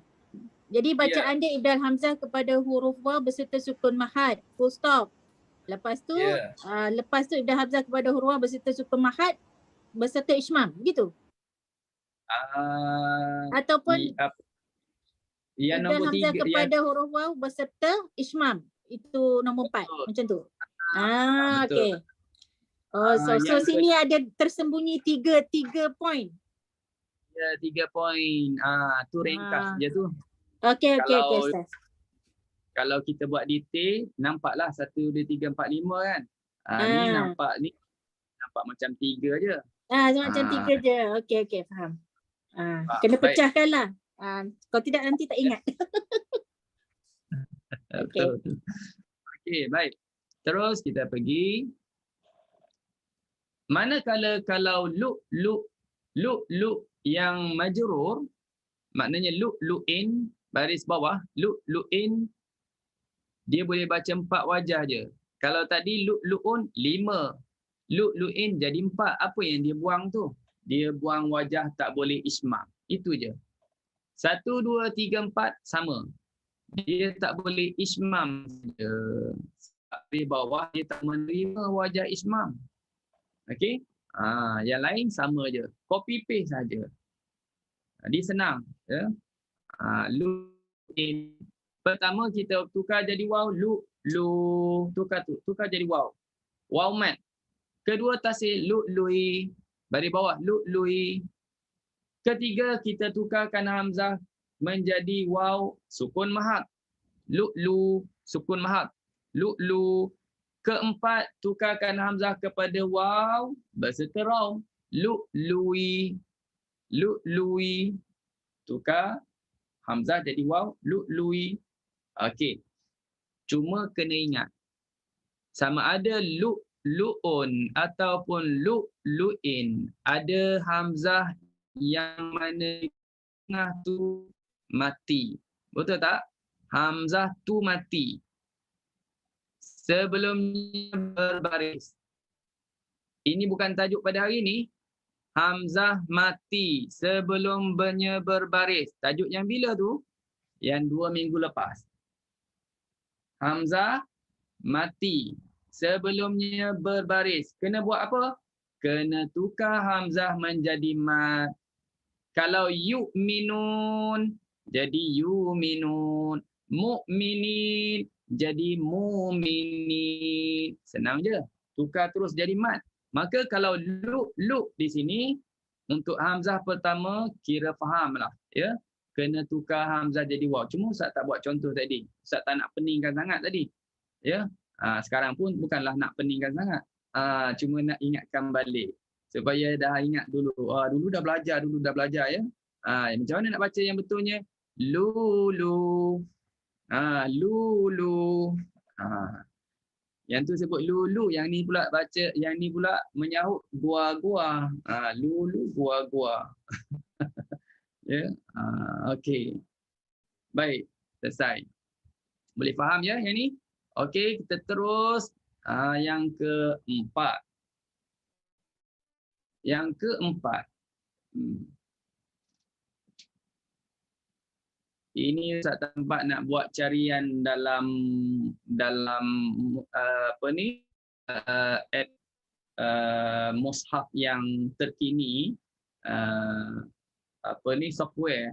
Jadi bacaan dia ibdal hamzah kepada huruf waw berserta sukun mahad. Full stop. Lepas tu ibdal hamzah kepada huruf waw berserta sukun mahad berserta ismam. Begitu? Ataupun yang ibdal nombor hamzah 3 kepada huruf waw berserta ismam. Itu nombor 4. Macam tu. Okey. Oh, so sini ada tersembunyi 3 poin. Ya, 3 poin. Tu ringkas je tu. Okey. Kalau kita buat detail, nampaklah 1, 2, 3, 4, 5 kan. Ni nampak macam 3 je. Macam 3 je. Okey, faham. Kena pecahkan lah. Kalau tidak nanti tak ingat. Okey, baik. Terus kita pergi. Manakala kalau lu yang majrur, maknanya lu'in baris bawah, lu'in dia boleh baca 4 wajah je. Kalau tadi lu'un 5, lu'in jadi 4. Apa yang dia buang tu? Dia buang wajah tak boleh ismam. Itu je. 1, 2, 3, 4 sama. Dia tak boleh ismam saja. Di bawah dia tak menerima wajah ismam. Okey? Yang lain sama je. Copy paste saja. Dia senang, ya. Lu'in. Pertama kita tukar jadi waw, tukar jadi waw. Waw mat. Kedua tasih lu'lui, baris bawah lu'lui. Ketiga kita tukarkan hamzah menjadi waw sukun mahad. Lu'lu sukun mahad. Lu'lu. Keempat tukarkan hamzah kepada waw berserta raw. Lu'lui. Lu'lui. Tukar hamzah jadi waw, lu'lui. Okey. Cuma kena ingat, sama ada lu'un ataupun lu'lu'in, ada hamzah yang mana tengah tu mati. Betul tak? Hamzah tu mati sebelumnya berbaris. Ini bukan tajuk pada hari ini. Hamzah mati sebelumnya berbaris. Tajuk yang bila tu? Yang 2 minggu lepas. Hamzah mati sebelumnya berbaris. Kena buat apa? Kena tukar hamzah menjadi mat. Kalau yu'minun jadi yu'minun. Mu'minin jadi mu'minin. Senang je. Tukar terus jadi mat. Maka kalau lu di sini untuk hamzah pertama kira fahamlah, ya. Kena tukar hamzah jadi waw. Cuma Ustaz tak buat contoh tadi. Ustaz tak nak peningkan sangat tadi. Ya. Sekarang pun bukanlah nak peningkan sangat. Cuma nak ingatkan balik supaya dah ingat dulu. Dulu dah belajar ya. Macam mana nak baca yang betulnya? Lulu. Lulu. Yang tu sebut lulu, yang ni pula baca, yang ni pula menyahut gua-gua. Lulu gua-gua. Ya. Okey. Baik, selesai. Boleh faham ya yang ni? Okey, kita terus yang keempat. Yang keempat. Ini Ustaz tempat nak buat carian dalam mushaf yang terkini, software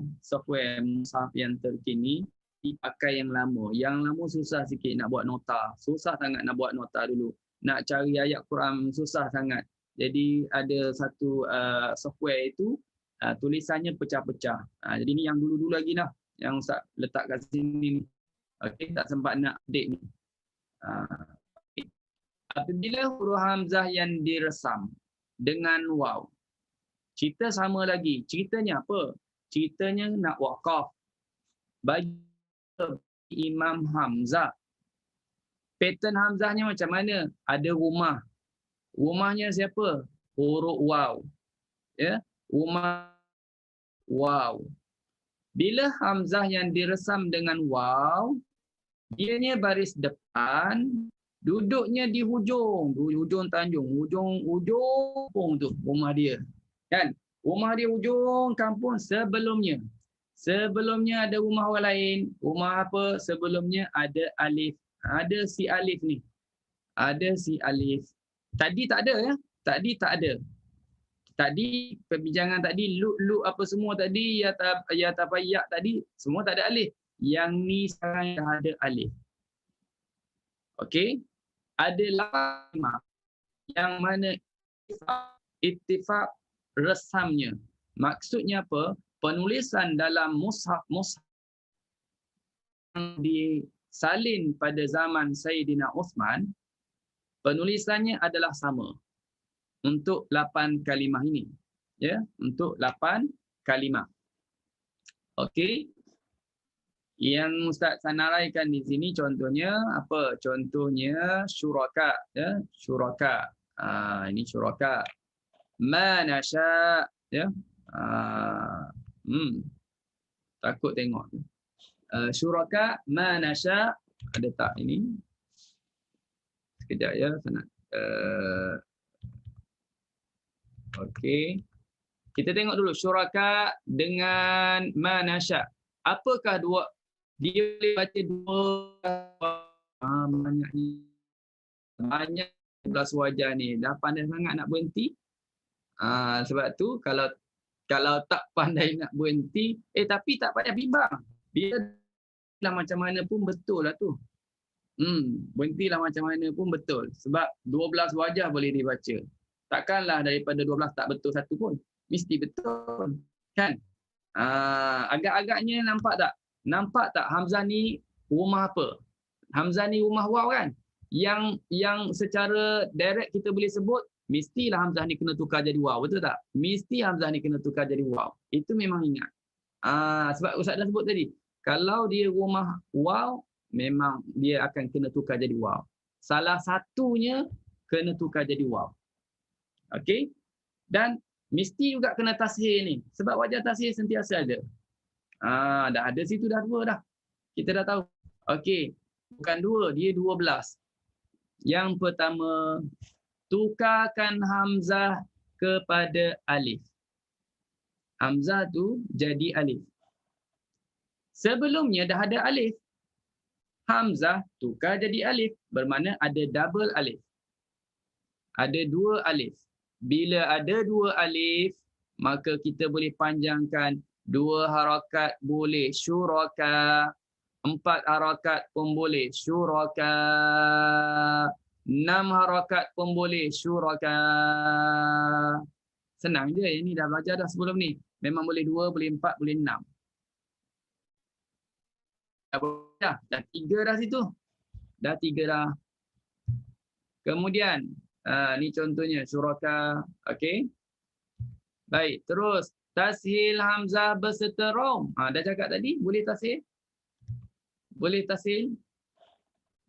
mushaf yang terkini dipakai yang lama. Yang lama susah sikit nak buat nota. Susah sangat nak buat nota dulu. Nak cari ayat Quran susah sangat. Jadi ada satu software itu tulisannya pecah-pecah. Jadi ni yang dulu-dulu lagi lah. Yang Ustaz letak kat sini. Okey, tak sempat nak update ni. Apabila huruf hamzah yang diresam dengan waw, cerita sama lagi. Ceritanya apa? Ceritanya nak waqaf. Bagi Imam Hamzah. Pattern hamzahnya macam mana? Ada rumah. Rumahnya siapa? Huruf waw. Ya, rumah waw. Bila hamzah yang diresam dengan waw, dianya baris depan Duduknya di hujung Tanjung, ujung tu rumah dia. Kan? Rumah dia ujung kampung sebelumnya. Sebelumnya ada rumah orang lain. Rumah apa? Sebelumnya ada Alif. Ada si Alif ni. Ada si Alif. Tadi tak ada ya? Tadi tak ada. Tadi perbincangan tadi lu apa semua tadi ya tapayak tadi semua tak ada alif. Yang ni sekarang dah ada alif. Okey? Ada 8 yang mana ittifaq resamnya. Maksudnya apa? Penulisan dalam mushaf yang disalin pada zaman Sayyidina Uthman, penulisannya adalah sama untuk 8 kalimah ini. Ya, untuk 8 kalimah. Okey. Yang Ustaz sanaraikan di sini contohnya apa? Contohnya syuraka, ya, syuraka. Ini syuraka. Ma nasya, ya. Takut tengok. Syuraka ma nasya, ada tak ini? Sekejap ya, saya nak okey. Kita tengok dulu syuraka dengan ma nasya. Apakah dua? Dia boleh baca dua banyak 11 wajah ni. Dah pandai sangat nak berhenti. Sebab tu kalau tak pandai nak berhenti, tapi tak payah bimbang. Biarlah macam mana pun betul lah tu. Berhentilah macam mana pun betul. Sebab 12 wajah boleh dibaca. Takkanlah daripada 12 tak betul satu pun. Mesti betul. Kan? Agak-agaknya nampak tak? Nampak tak Hamzah ni rumah apa? Hamzah ni rumah waw kan? Yang secara direct kita boleh sebut, mestilah Hamzah ni kena tukar jadi waw. Betul tak? Mesti Hamzah ni kena tukar jadi waw. Itu memang ingat. Sebab Ustaz dah sebut tadi. Kalau dia rumah waw, memang dia akan kena tukar jadi waw. Salah satunya kena tukar jadi waw. Okey? Dan mesti juga kena tashil ni. Sebab wajah tashil sentiasa ada. Dah ada situ dah 2 dah. Kita dah tahu. Okey. Bukan 2, dia 12. Yang pertama, tukarkan Hamzah kepada alif. Hamzah tu jadi alif. Sebelumnya dah ada alif. Hamzah tukar jadi alif. Bermakna ada double alif. Ada 2 alif. Bila ada 2 alif, maka kita boleh panjangkan 2 harakat boleh syuraka, 4 harakat pun boleh syuraka, 6 harakat pun boleh syuraka. Senang je, ini dah belajar dah sebelum ni. Memang boleh 2, boleh 4, boleh 6. Dah 3 dah situ. Dah 3 dah. Kemudian ni contohnya syuraka. Okey. Baik, terus tashil hamzah berserta rom. Dah cakap tadi, boleh tashil? Boleh tashil.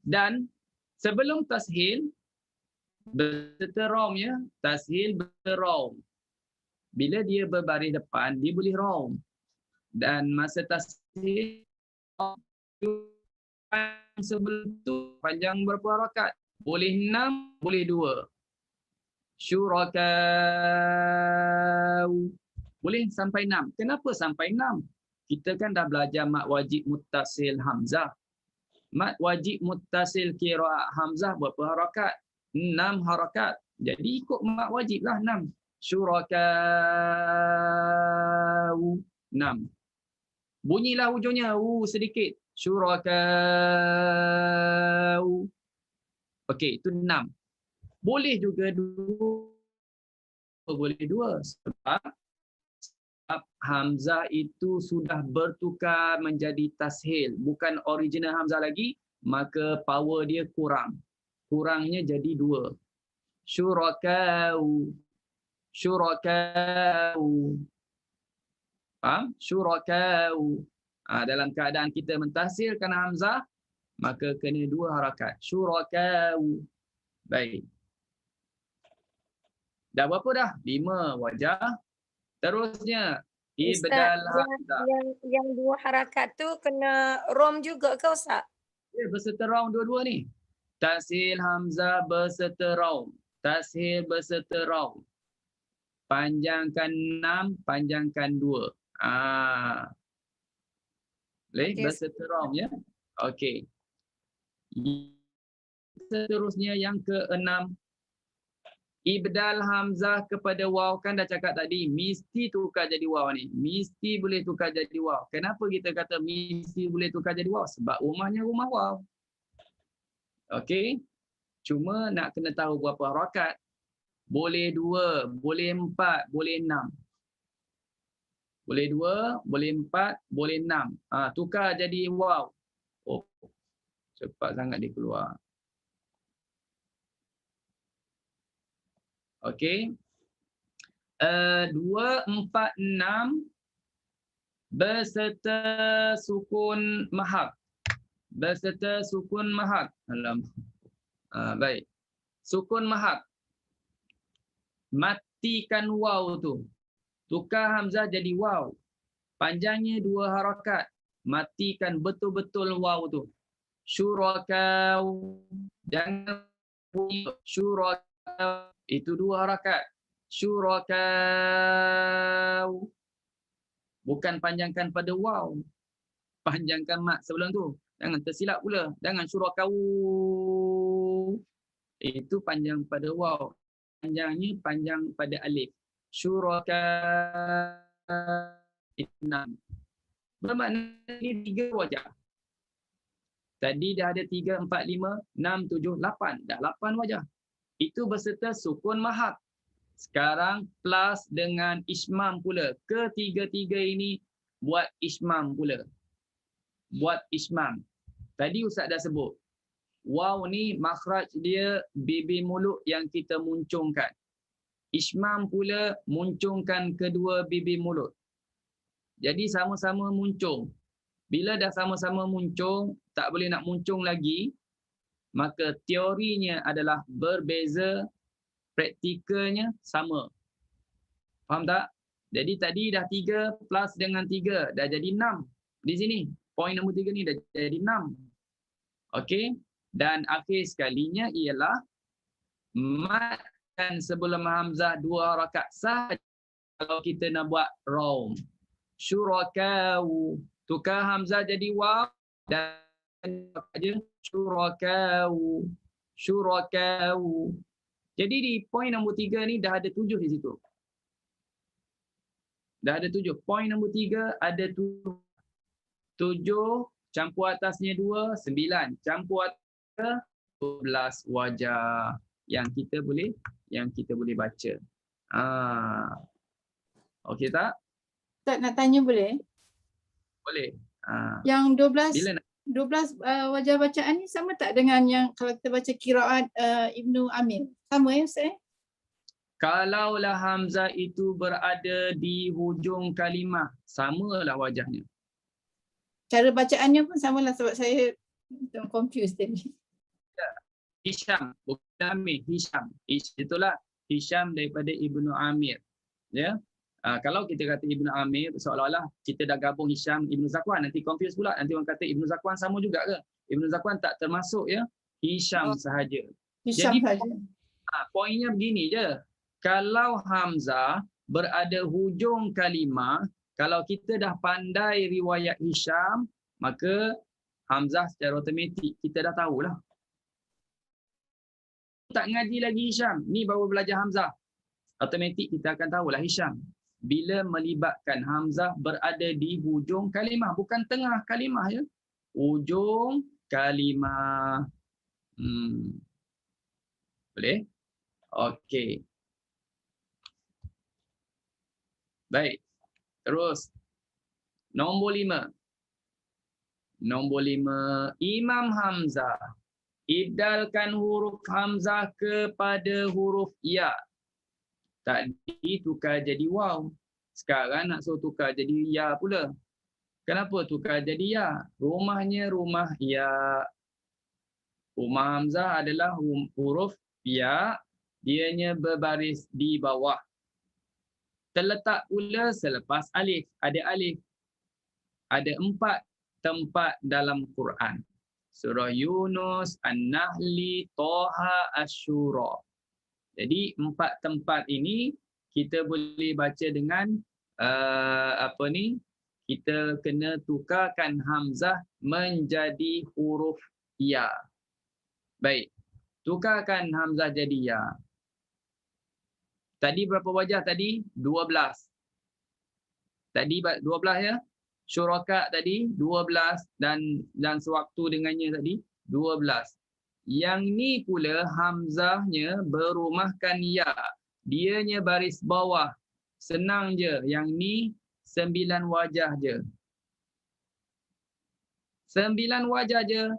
Dan sebelum tashil berserta rom ya, tashil berrom. Bila dia berbaris depan, dia boleh rom. Dan masa tashil sebelum tu panjang berapa harakat? Boleh 6, boleh 2. Syurakau. Boleh sampai 6. Kenapa sampai 6? Kita kan dah belajar mat wajib muttasil hamzah. Mat wajib muttasil qiraat hamzah berapa harakat? 6 harakat. Jadi ikut mat wajib lah 6. Syurakau. 6. Bunyilah hujungnya sedikit. Syurakau. Okey, itu 6. Boleh juga 2. Boleh 2 sebab hamzah itu sudah bertukar menjadi tashil, bukan original hamzah lagi, maka power dia kurang. Kurangnya jadi 2. Syurakau. Syurakau. Faham? Syurakau. Dalam keadaan kita mentashilkan hamzah, maka kena 2 harakat. Syurakau. Baik. Dah berapa dah? 5 wajah. Terusnya ibdal hamzah. Yang 2 harakat tu kena rom juga ke Ustaz? Ya, berserta rom dua-dua ni. Tashil hamzah berserta raum. Tashil berserta raum. Panjangkan 6, panjangkan 2. Boleh Okey. berserta raum ya. Okey. Seterusnya yang ke-6. Ibdal hamzah kepada waw, kan dah cakap tadi mesti tukar jadi waw ni. Mesti boleh tukar jadi waw. Kenapa kita kata mesti boleh tukar jadi waw? Sebab rumahnya rumah waw. Okey. Cuma nak kena tahu berapa harakat. Boleh 2, boleh 4, boleh 6. Boleh 2, boleh 4, boleh 6. Tukar jadi waw. Oh, cepat sangat dia keluar. Okey. 2, 4, 6 berserta sukun mahak. Berserta sukun mahak. Baik. Sukun mahak. Matikan waw tu. Tukar hamzah jadi waw. Panjangnya 2 harakat. Matikan betul-betul waw tu. Syurakau. Jangan bunyi syurakau. Itu 2 harakat. Syurakau. Bukan panjangkan pada waw. Panjangkan mat sebelum tu. Jangan tersilap pula. Jangan syurakau. Itu panjang pada waw. Panjangnya panjang pada alif. Syurakau. Bermakna ini 3 wajah. Tadi dah ada 3, 4, 5, 6, 7, 8. Dah 8 wajah. Itu berserta sukun mahak. Sekarang plus dengan ismam pula. Ketiga-tiga ini buat ismam pula. Buat ismam. Tadi Ustaz dah sebut. Waw ni makhraj dia bibir mulut yang kita muncungkan. Ismam pula muncungkan kedua bibir mulut. Jadi sama-sama muncung. Bila dah sama-sama muncung, tak boleh nak muncung lagi, maka teorinya adalah berbeza, praktikalnya sama. Faham tak? Jadi tadi dah 3 plus dengan 3, dah jadi 6. Di sini, poin nombor 3 ni dah jadi 6. Okey? Dan akhir sekalinya ialah matkan sebelum hamzah 2 harakat sahaja kalau kita nak buat raum. Syurakau. Tukar hamzah jadi waw dan aja syurakau. Syurakau. Jadi di poin nombor 3 ni dah ada 7 di situ. Dah ada 7. Poin nombor 3 ada 7. 7 campur atasnya 2, 9. Campur atas 12 wajah yang kita boleh baca. Okey tak? Tak nak tanya boleh? Boleh. Yang 12 Bila nak? 12 wajah bacaan ni sama tak dengan yang kalau kita baca qiraat Ibnu Amir? Sama ya Ustaz? Kalaulah hamzah itu berada di hujung kalimah, samalah wajahnya. Cara bacaannya pun samalah sebab saya confused tadi. Hisham, bukan Amir, Hisham. Itulah Hisham daripada Ibnu Amir. Ya. Kalau kita kata Ibnu Amir, seolah-olah kita dah gabung Hisham, Ibnu Zakwan, nanti confuse pula. Nanti orang kata Ibnu Zakwan sama juga ke? Ibnu Zakwan tak termasuk ya. Hisham sahaja. Hisham Jadi, saja. poinnya begini je. Kalau hamzah berada hujung kalimah, kalau kita dah pandai riwayat Hisham, maka hamzah secara automatik kita dah tahulah. Tak ngaji lagi Hisham, ni baru belajar hamzah. Automatik kita akan tahulah Hisham. Bila melibatkan hamzah berada di hujung kalimah, bukan tengah kalimah ya. Hujung kalimah. Boleh? Okey. Baik. Terus. Nombor 5. Nombor 5. Imam Hamzah. Ibdalkan huruf hamzah kepada huruf ya. Tadi tukar jadi waw. Sekarang nak suruh tukar jadi ya pula. Kenapa tukar jadi ya? Rumahnya rumah ya. Rumah hamzah adalah huruf ya. Dianya berbaris di bawah. Terletak pula selepas alif. Ada alif. Ada 4 tempat dalam Quran. surah Yunus, An-Nahli, Toha, Asy-Syura. Jadi 4 tempat ini kita boleh baca dengan kita kena tukarkan hamzah menjadi huruf ya. Baik. Tukarkan hamzah jadi ya. Tadi berapa wajah tadi? 12. Tadi 12 ya. Syuraka tadi 12 dan sewaktu dengannya tadi 12. Yang ni pula hamzahnya berumahkan ya. Dianya baris bawah. Senang je. Yang ni 9 wajah je. 9 wajah je.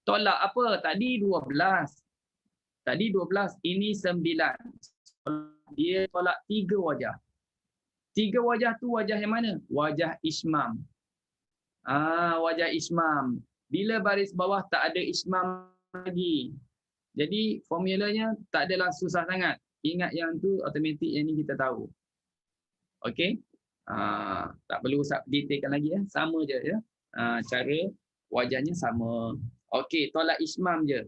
Tolak apa? Tadi 12. Tadi 12. Ini 9. Dia tolak 3 wajah. 3 wajah tu wajah yang mana? Wajah ismam. Wajah ismam. Bila baris bawah tak ada ismam lagi. Jadi formulanya tak adalah susah sangat. Ingat yang tu automatik, yang ni kita tahu. Okey. Tak perlu detailkan lagi ya. Sama je ya. Cara wajahnya sama. Okey, tolak ismam je.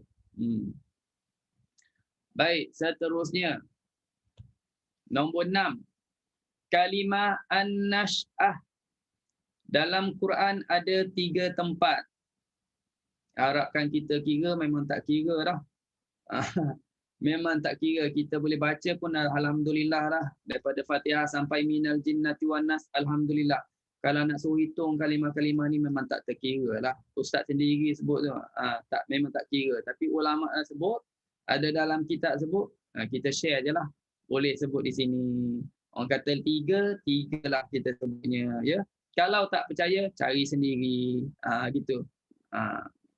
Baik, seterusnya. Nombor 6. Kalimah an-nash'ah. Dalam Quran ada 3 tempat. Harapkan kita kira, memang tak kira dah. Memang tak kira. Kita boleh baca pun alhamdulillah dah. Daripada Fatihah sampai minal jinnati wan nas, alhamdulillah. Kalau nak suruh hitung kalimah-kalimah ni memang tak terkira lah. Ustaz sendiri sebut tu. Memang tak kira. Tapi ulama sebut, ada dalam kitab sebut, kita share je lah. Boleh sebut di sini. Orang kata 3 lah kita sebutnya. Ya. Kalau tak percaya, cari sendiri. Gitu.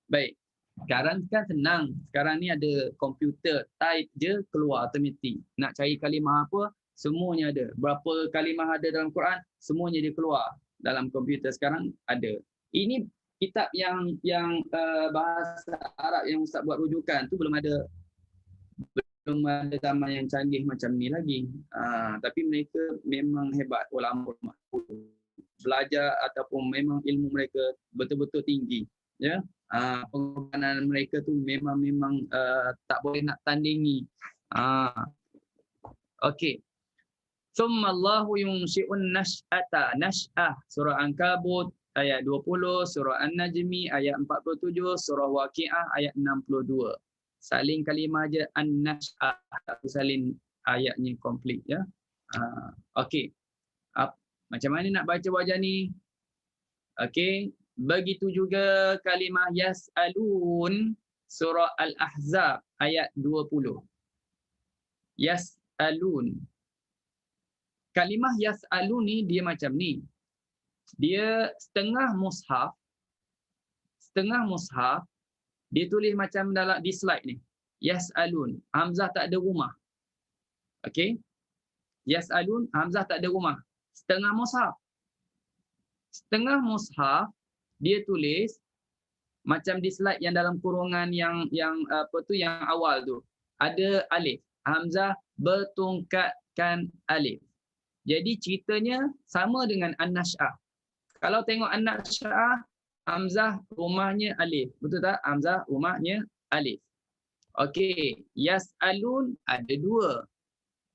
Baik. Sekarang kan senang. Sekarang ni ada komputer. Type je, keluar automatik. Nak cari kalimah apa, semuanya ada. Berapa kalimah ada dalam Quran, semuanya dia keluar. Dalam komputer sekarang ada. Ini kitab yang bahasa Arab yang Ustaz buat rujukan tu belum ada zaman yang canggih macam ni lagi. Tapi mereka memang hebat, ulama belajar ataupun memang ilmu mereka betul-betul tinggi. Ya, pengorbanan mereka tu memang tak boleh nak tandingi. Okey. Summallahu yunshi'un nash'ata. Nash'ah surah Ankabut ayat 20, surah An-Najmi ayat 47, surah Waqiah ayat 62. Salin kalimah je an-nash'ah, salin ayatnya komplit ya. Okey. Macam mana nak baca wajah ni? Okey. Begitu juga kalimah yas'alun surah Al-Ahzab ayat 20. Yas'alun. Kalimah yas'alun ni dia macam ni. Dia setengah mushaf dia tulis macam dalam di slide ni. Yas'alun. Hamzah tak ada rumah. Okey. Yas'alun, hamzah tak ada rumah. Setengah mushaf dia tulis macam di slide yang dalam kurungan yang awal tu. Ada alif. Hamzah bertungkatkan alif. Jadi ceritanya sama dengan an-nash'ah. Kalau tengok an-nash'ah, hamzah rumahnya alif. Betul tak? Hamzah rumahnya alif. Okey, yas'alun ada 2.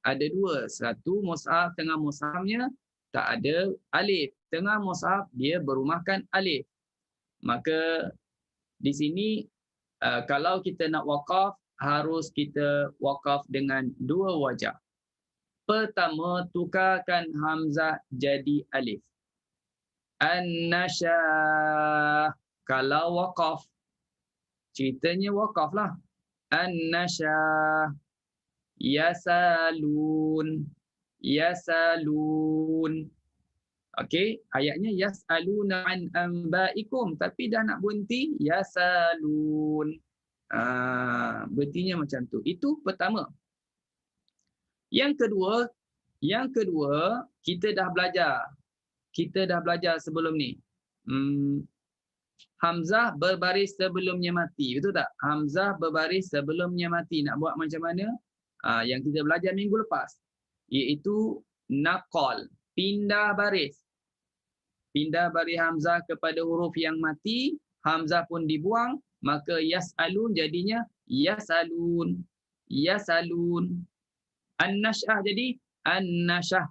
Ada 2. Satu mushaf, tengah mushafnya tak ada alif. Tengah mushaf dia berumahkan alif. Maka di sini kalau kita nak waqaf, harus kita waqaf dengan 2 wajah. Pertama, tukarkan hamzah jadi alif. An-nashah. Kalau waqaf, ceritanya waqaf lah. An-nashah. Yasalun. Okey, ayatnya yas'aluna an anba'ikum, tapi dah nak berhenti yasalun. Berhentinya macam tu. Itu pertama. Yang kedua, kita dah belajar sebelum ni. Hamzah berbaris sebelumnya mati. Betul tak? Hamzah berbaris sebelumnya mati. Nak buat macam mana? Yang kita belajar minggu lepas. Iaitu naqal. Pindah baris. Pindah baris hamzah kepada huruf yang mati. Hamzah pun dibuang. maka yas'alun jadinya yasalun. Yasalun. An-nash'ah jadi an-nashah.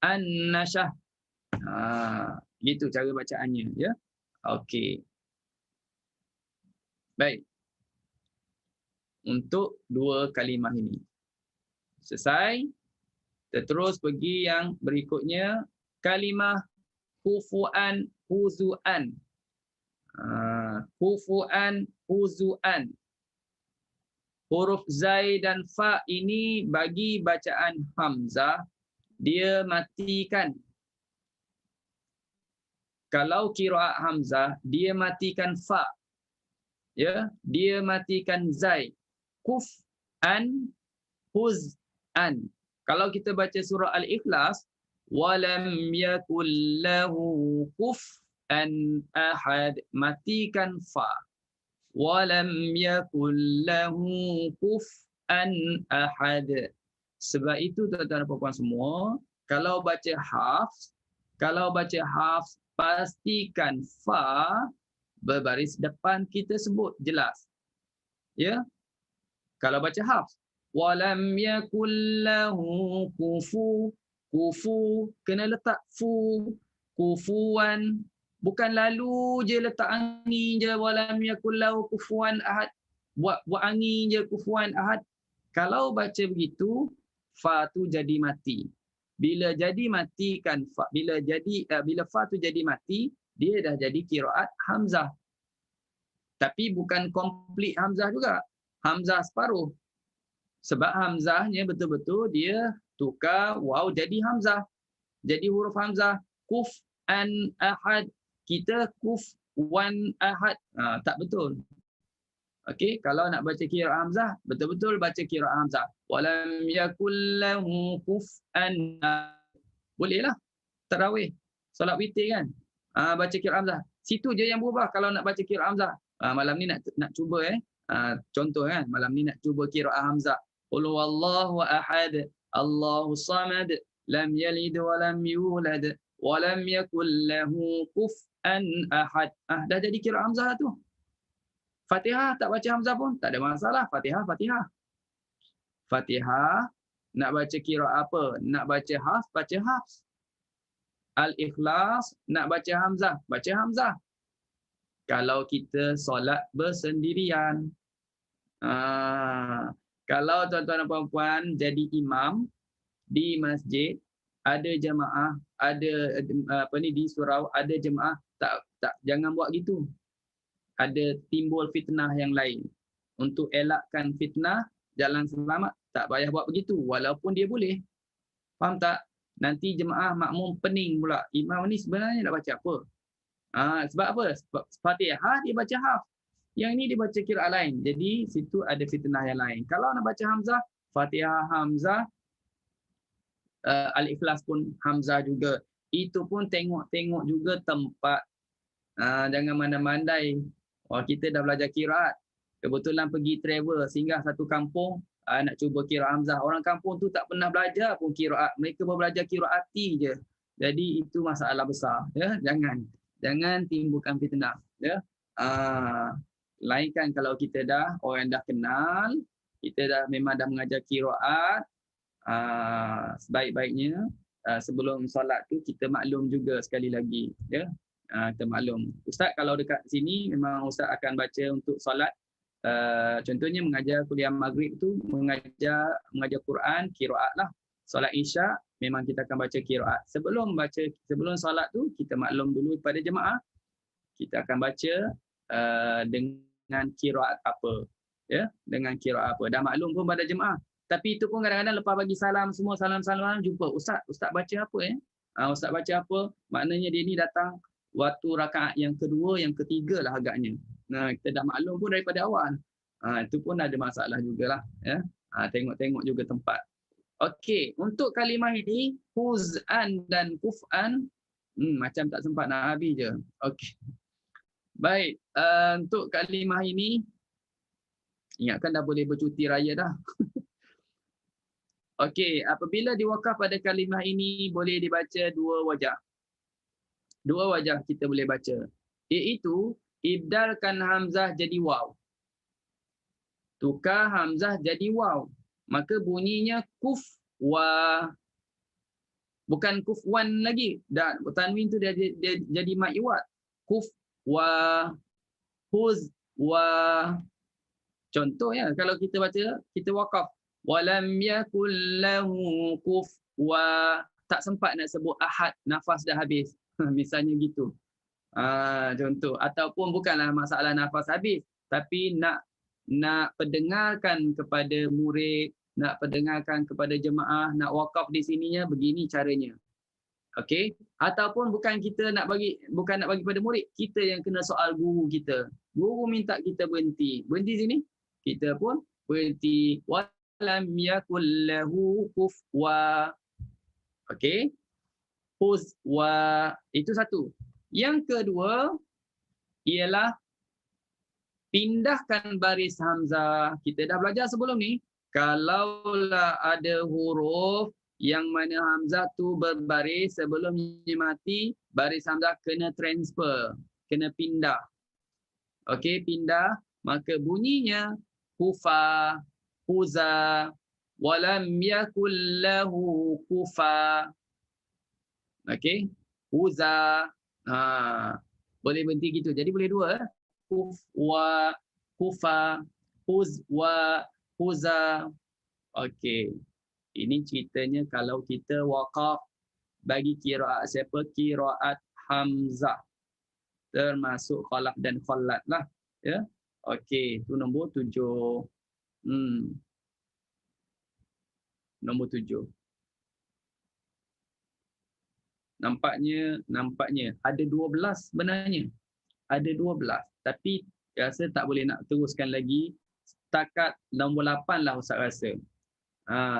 An-nashah. Gitu cara bacaannya, ya. Okey. Baik. Untuk dua kalimah ini. Selesai. Kita terus pergi yang berikutnya. Kalimah kufuan, huzuan. Kufuan, huzuan. Huruf zai dan fa ini bagi bacaan hamzah, dia matikan. Kalau qiraat hamzah, dia matikan fa. Ya, dia matikan zai. Kuf'an, huz'an. Kalau kita baca surah Al-Ikhlas, walam yakul lahu kuf'an ahad, matikan fa. Walam yakul lahu kuf'an ahad. Sebab itu tuan-tuan dan puan-puan semua, kalau baca hafs, pastikan fa berbaris depan kita sebut jelas. Ya. Kalau baca hafs, walam yakul lahu kufu kena letak fu, kufuan, bukan lalu je letak angin je walam yakul lahu kufuan ahad, buat angin je kufuan ahad. Kalau baca begitu, fa tu jadi mati. Bila jadi matikan fa, bila fa tu jadi mati, dia dah jadi qiraat hamzah. Tapi bukan komplit hamzah juga. Hamzah separuh. Sebab hamzahnya betul-betul dia tukar waw jadi hamzah. Jadi huruf hamzah. Kuf an ahad. Kita kuf wan ahad. Tak betul. Okey, kalau nak baca qiraat hamzah, betul-betul baca qiraat hamzah. Walam yakul lahu kuf'an. Bolehlah. Tarawih, solat witir kan. Baca qiraat hamzah. Situ je yang berubah kalau nak baca qiraat hamzah. Malam ni nak cuba contoh kan, malam ni nak cuba qiraat hamzah. Qul huwallahu ahad, Allahus samad, lam yalid wa lam yulad wa lam yakul lahu kuf'an ahad. Dah jadi qiraat hamzah tu. Fatihah tak baca hamzah pun tak ada masalah. Fatihah. Fatihah nak baca qiraat apa? Nak baca hafs, baca hafs. Al-Ikhlas nak baca hamzah, baca hamzah. Kalau kita solat bersendirian. Kalau tuan-tuan dan puan-puan jadi imam di masjid, ada jemaah, ada di surau ada jemaah, tak jangan buat gitu. Ada timbul fitnah yang lain. Untuk elakkan fitnah, jalan selamat, tak payah buat begitu walaupun dia boleh. Faham tak? Nanti jemaah makmum pening pula. Imam ni sebenarnya nak baca apa? Sebab apa? Sebab Fatihah dia baca hafs. Yang ni dia baca qiraat lain. Jadi situ ada fitnah yang lain. Kalau nak baca hamzah, Fatihah hamzah, Al-Ikhlas pun hamzah juga. Itu pun tengok-tengok juga tempat. Jangan mandai-mandai. Kita dah belajar qiraat. Kebetulan pergi travel, singgah satu kampung, nak cuba qiraat hamzah. Orang kampung tu tak pernah belajar pun qiraat. Mereka baru belajar qiraati je. Jadi itu masalah besar. Ya, jangan timbulkan fitnah. Ya. Lainkan kalau kita dah orang dah kenal, kita dah memang dah mengajar qiraat, sebaik-baiknya sebelum solat tu kita maklum juga sekali lagi. Ya. Kita maklum. Ustaz kalau dekat sini memang Ustaz akan baca untuk solat. Contohnya mengajar kuliah maghrib tu mengajar Quran, qiraat lah. Solat Isyak memang kita akan baca qiraat. Sebelum solat tu kita maklum dulu kepada jemaah. Kita akan baca dengan qiraat apa. Ya, dengan qiraat apa. Dah maklum pun pada jemaah. Tapi itu pun kadang-kadang lepas bagi salam semua, salam jumpa Ustaz baca apa ya? Ustaz baca apa? Maknanya dia ni datang waktu rakaat yang kedua, yang ketiga lah agaknya. Kita dah maklum pun daripada awal. Itu pun ada masalah jugalah. Ya? Tengok-tengok juga tempat. Okey, untuk kalimah ini, huz'an dan kuf'an, macam tak sempat nak habis je. Okey. Baik, untuk kalimah ini, ingatkan dah boleh bercuti raya dah. Okey, apabila diwakaf pada kalimah ini, boleh dibaca dua wajah. Dua wajah kita boleh baca. Iaitu ibdalkan hamzah jadi waw. Tukar hamzah jadi waw. Maka bunyinya kufwa. Bukan kufwan lagi. Dan tanwin tu dia jadi mad iwad. Kufwa, huzwa. Contoh ya, kalau kita baca, kita waqaf. Walam yakul lahu kufwa. Tak sempat nak sebut ahad, nafas dah habis. Misalnya gitu. Contoh. Ataupun bukanlah masalah nafas habis, tapi nak pendengarkan kepada murid, nak pendengarkan kepada jemaah, nak wakaf di sininya begini caranya. Okey, ataupun bukan nak bagi pada murid, kita yang kena soal guru kita. Guru minta kita berhenti. Berhenti sini, kita pun berhenti. Walam yakul lahu kufwa. Okey. Huzwa, itu satu. Yang kedua ialah pindahkan baris hamzah. Kita dah belajar sebelum ni. Kalaulah ada huruf yang mana hamzah tu berbaris sebelumnya mati, baris hamzah kena transfer, kena pindah. Okey, pindah, maka bunyinya kufa, huza, walam yakul lahu kufa. Okey, huza. Boleh berhenti gitu. Jadi boleh dua. Kufwa, kufa, huzwa, huza. Okey. Ini ceritanya kalau kita waqaf bagi qiraat siapa? Qiraat Hamzah. Termasuk khalaf dan khallat lah. Ya. Okey, itu nombor 7. Nombor 7. Nampaknya ada 12 sebenarnya. Ada 12. Tapi rasa tak boleh nak teruskan lagi. Setakat nombor 8 lah Ustaz rasa.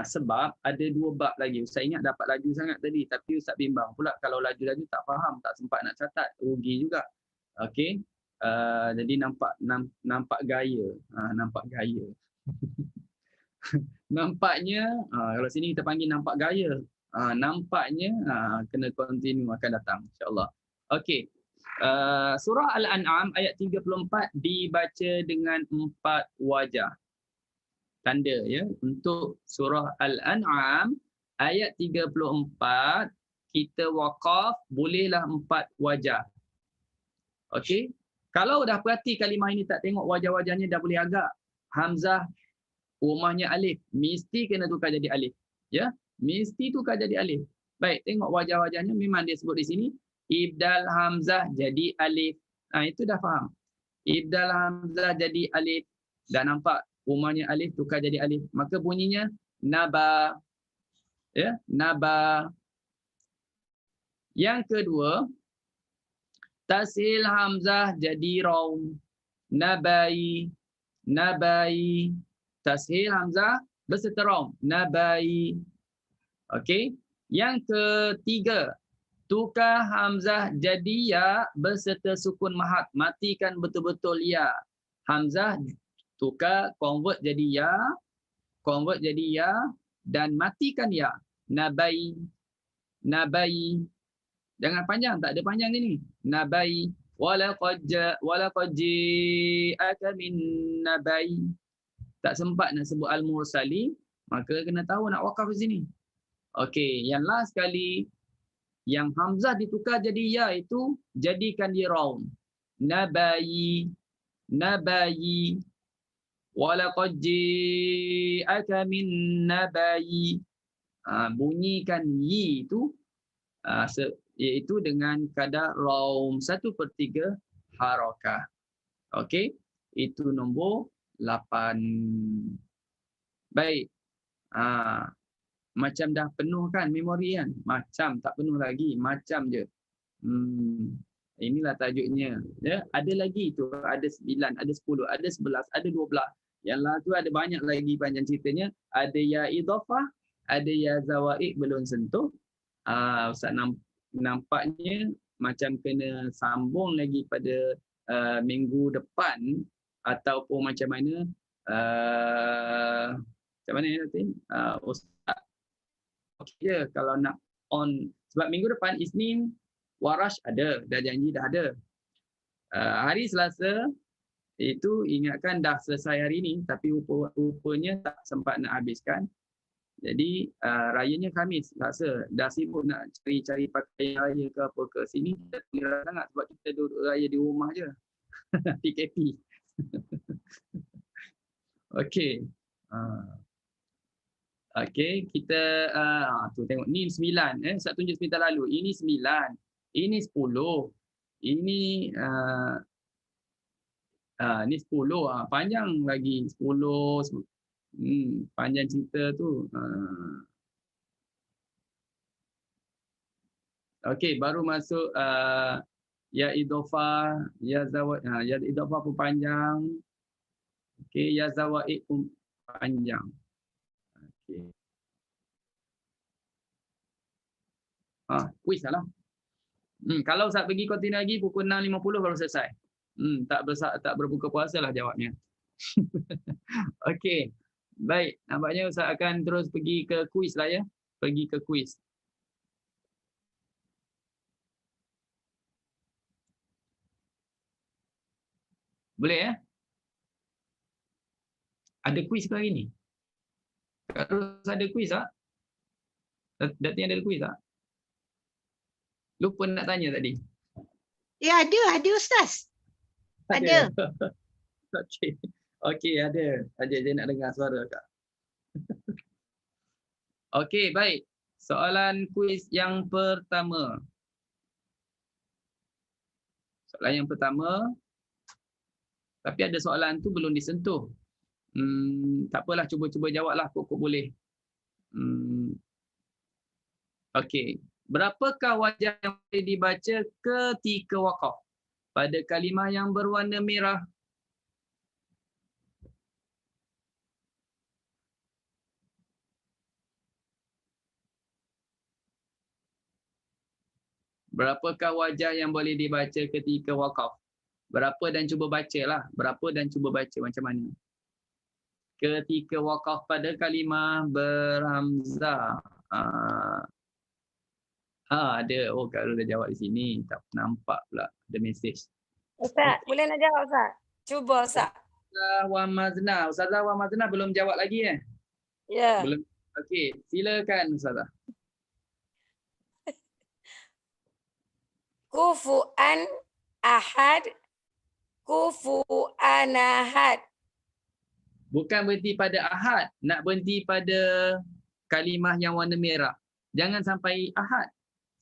Sebab ada 2 bab lagi. Ustaz ingat dapat laju sangat tadi. Tapi Ustaz bimbang pula kalau laju-laju tak faham. Tak sempat nak catat. Rugi juga. Okey. Jadi nampak gaya. Nampak gaya. Nampaknya, kalau sini kita panggil nampak gaya. Nampaknya kena continue akan datang. InsyaAllah. Okey. Surah Al-An'am ayat 34 dibaca dengan 4 wajah. Tanda ya. Untuk surah Al-An'am ayat 34 kita waqaf bolehlah 4 wajah. Okey. Kalau dah perhati kalimah ini tak tengok wajah-wajahnya dah boleh agak. Hamzah rumahnya alif, mesti kena tukar jadi alif. Ya, mesti tukar jadi alif. Baik, tengok wajah-wajahnya memang dia sebut di sini ibdal hamzah jadi alif. Itu dah faham. Ibdal hamzah jadi alif. Dah nampak rumahnya alif tukar jadi alif. Maka bunyinya naba. Ya, naba. Yang kedua, tashil hamzah jadi raum. Nabai. Nabai. Tashil hamzah berserta raum. Nabai. Okey. Yang ketiga, tukar hamzah jadi ya berserta sukun mahat. Matikan betul-betul ya. Hamzah tukar, convert jadi ya. Convert jadi ya. Dan matikan ya. Nabai. Nabai. Jangan panjang. Tak ada panjang ni. Nabai. Walaqad ji'aka min nabai. Tak sempat nak sebut al-mursali. Maka kena tahu nak wakaf di sini. Okey. Yang last sekali. Yang hamzah ditukar jadi ya itu jadikan dia raum. Nabai. Nabai. Walaqad ji'aka min nabai. Bunyikan yi itu iaitu dengan kadar raum 1/3 harakah. Okey. Itu nombor 8. Baik. Macam dah penuh kan memori kan? Macam tak penuh lagi, macam je. Inilah tajuknya. Ya, ada lagi tu, ada 9, ada 10, ada 11, ada 12. Yang lah tu ada banyak lagi panjang ceritanya. Ada ya idhafah, ada ya zawaid belum sentuh. Ustaz nampaknya macam kena sambung lagi pada minggu depan ataupun macam mana nanti Ustaz okey je kalau nak on, sebab minggu depan Isnin Warash ada, dah janji dah ada. Hari Selasa itu ingatkan dah selesai hari ni tapi rupanya tak sempat nak habiskan. Jadi rayanya Khamis, Selasa. Dah sibuk nak cari-cari pakaian raya ke apa ke sini. Tak kira sangat sebab kita duduk raya di rumah je. PKP. Okey. Okey, kita tu tengok ni 9 saya tunjuk sebentar lalu. Ini 9. Ini 10. Ini ni 10 panjang lagi 10 panjang cerita tu. Okey, baru masuk ya idhofah, ya zawad, ya idhofah pun panjang. Okey, ya zawaid pun panjang. Okey. Kuis lah. Kalau Ustaz pergi kontinue lagi pukul 6.50 baru selesai. Tak berbuka puasa lah jawabnya. Okey. Baik, nampaknya Ustaz akan terus pergi ke kuis lah ya. Pergi ke kuis. Boleh ya? Ada kuis ke hari ni? Kalau ada kuis tak? Datin ada kuis tak? Lupa nak tanya tadi. Ya, ada Ustaz. Ada. Okey. Okey, ada. Saya nak dengar suara Kak. Okey, baik. Soalan kuis yang pertama. Soalan yang pertama. Tapi ada soalan tu belum disentuh. Tak apalah, cuba jawablah kok boleh. Okey. Berapakah wajah yang boleh dibaca ketika waqaf pada kalimah yang berwarna merah? Berapakah wajah yang boleh dibaca ketika waqaf? Berapa dan cuba bacalah. Berapa dan cuba baca macam mana? Ketika waqaf pada kalimah berhamzah. Ada. Oh, kalau dah jawab di sini. Tak nampak pula ada mesej. Ustaz, boleh nak jawab Ustaz? Cuba Ustaz. Ustazah wa Mazna belum jawab lagi Ya. Belum. Okey, silakan Ustazah. Kufuan ahad. Kufuan ahad. Bukan berhenti pada ahad, nak berhenti pada kalimah yang warna merah. Jangan sampai ahad.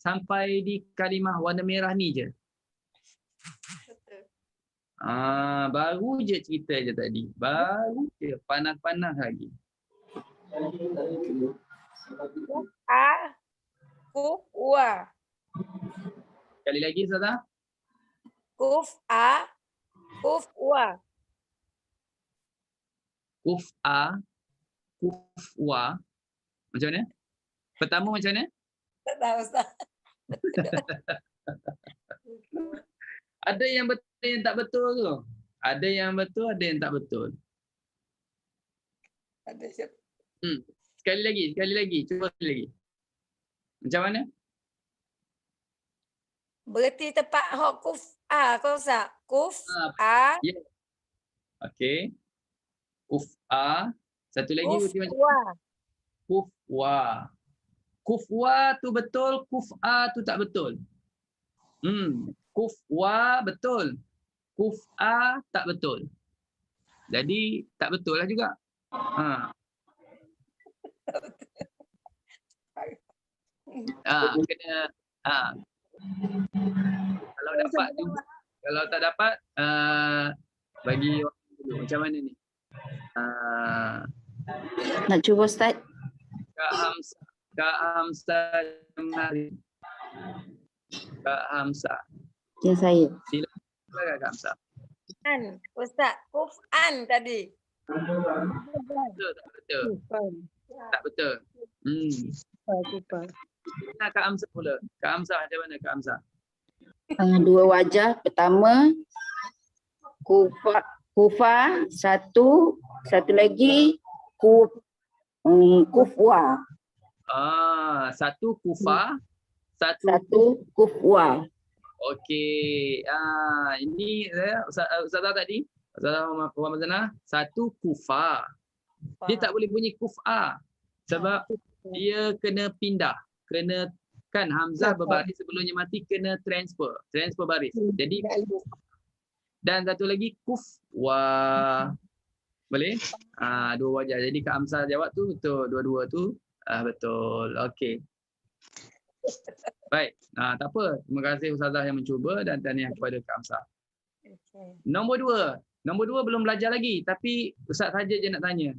Sampai di kalimah warna merah ni je. Baru je cerita je tadi. Baru je panas-panas lagi. Kufwa. Sekali lagi Ustazah. Kufwa. Kufwa. Macam mana? Pertama macam mana? Tak tahu Ustaz. Ada yang betul, ada yang tak betul tu. Ada yang betul, ada yang tak betul. Ada siapa? Sekali lagi. Cuba sekali lagi. Macam mana? Berhenti tepat hok kau Ustaz. Ya. Okey. Kuf'a. Satu lagi berhenti macam kufwa. Kufwa tu betul, kuf'a tu tak betul. Kufwa betul. Kuf'a tak betul. Jadi tak betul lah juga. Kena kalau dapat juga. Kalau tak dapat bagi orang dulu. Macam mana ni? Nak cuba Ustaz? Kak Hamzah Jamari. Kak Hamzah. Ya, saya. Silakan Kak Hamzah. Ustaz, kuf'an tadi. Tak betul. Kak Hamzah pula. Kak Hamzah macam mana Kak Hamzah? Dua wajah. Pertama, kufa, satu lagi kufwa. Satu kufa, Satu kufwa. Okey. Ini Ustazah tadi, Ustazah Muhammad Zanah, satu kufa. Dia tak boleh bunyi kufa sebab dia kena pindah, kena kan hamzah berbaris sebelumnya mati kena transfer baris. Jadi dan satu lagi kufwa. Boleh? Dua wajah. Jadi Kak Amsal jawab tu betul, dua-dua tu betul. Okey. Baik. Tak apa. Terima kasih Ustazah yang mencuba dan tahniah kepada Kak Amsal. Nombor dua belum belajar lagi tapi Ustaz saja je nak tanya.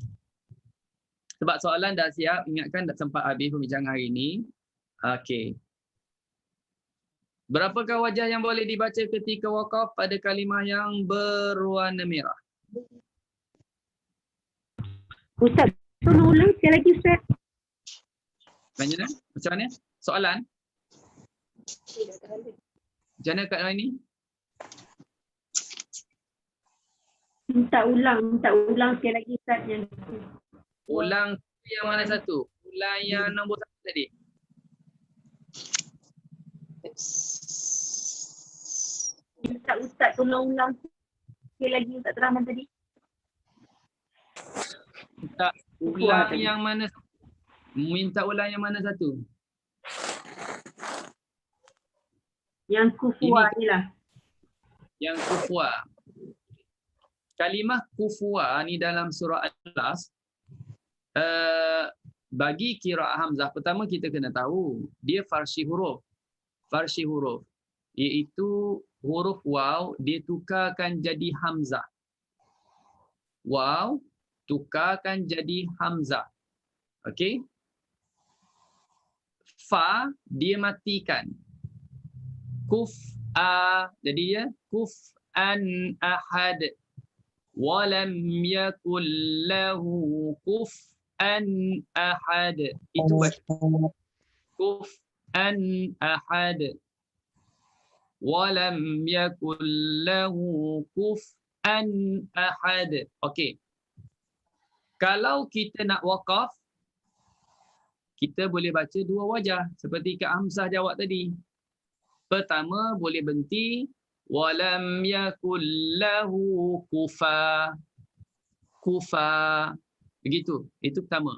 Sebab soalan dah siap, ingatkan dah sempat habis pembincangan hari ini. Okey. Berapakah wajah yang boleh dibaca ketika waqaf pada kalimah yang berwarna merah? Ustaz, tolong ulang sekali lagi Ustaz. Macam mana? Soalan? Macam mana Kak Noini? Minta ulang sekali lagi Ustaz. Ulang yang mana satu? Ulang yang nombor satu tadi. Minta Ustaz tolong ulang sekali lagi Ustaz terangkan tadi. Minta ulang yang mana? Minta ulang yang mana satu? Yang kufwa ni lah. Yang kufwa. Kalimah kufwa ni dalam surah Al-Las, bagi qiraat hamzah pertama kita kena tahu dia farsi huruf, iaitu huruf waw dia tukarkan jadi hamzah, waw tukarkan jadi hamzah. Okey, fa dia matikan, jadi ya kuf'an ahad, walam yakul lahu kuf'an ahad. Itu kuf'an ahad, walam yakul lahu kuf'an ahad. Okey. Kalau kita nak waqaf, kita boleh baca dua wajah seperti Kak Hamzah jawab tadi. Pertama boleh berhenti walam yakul lahu kufa. Begitu. Itu pertama.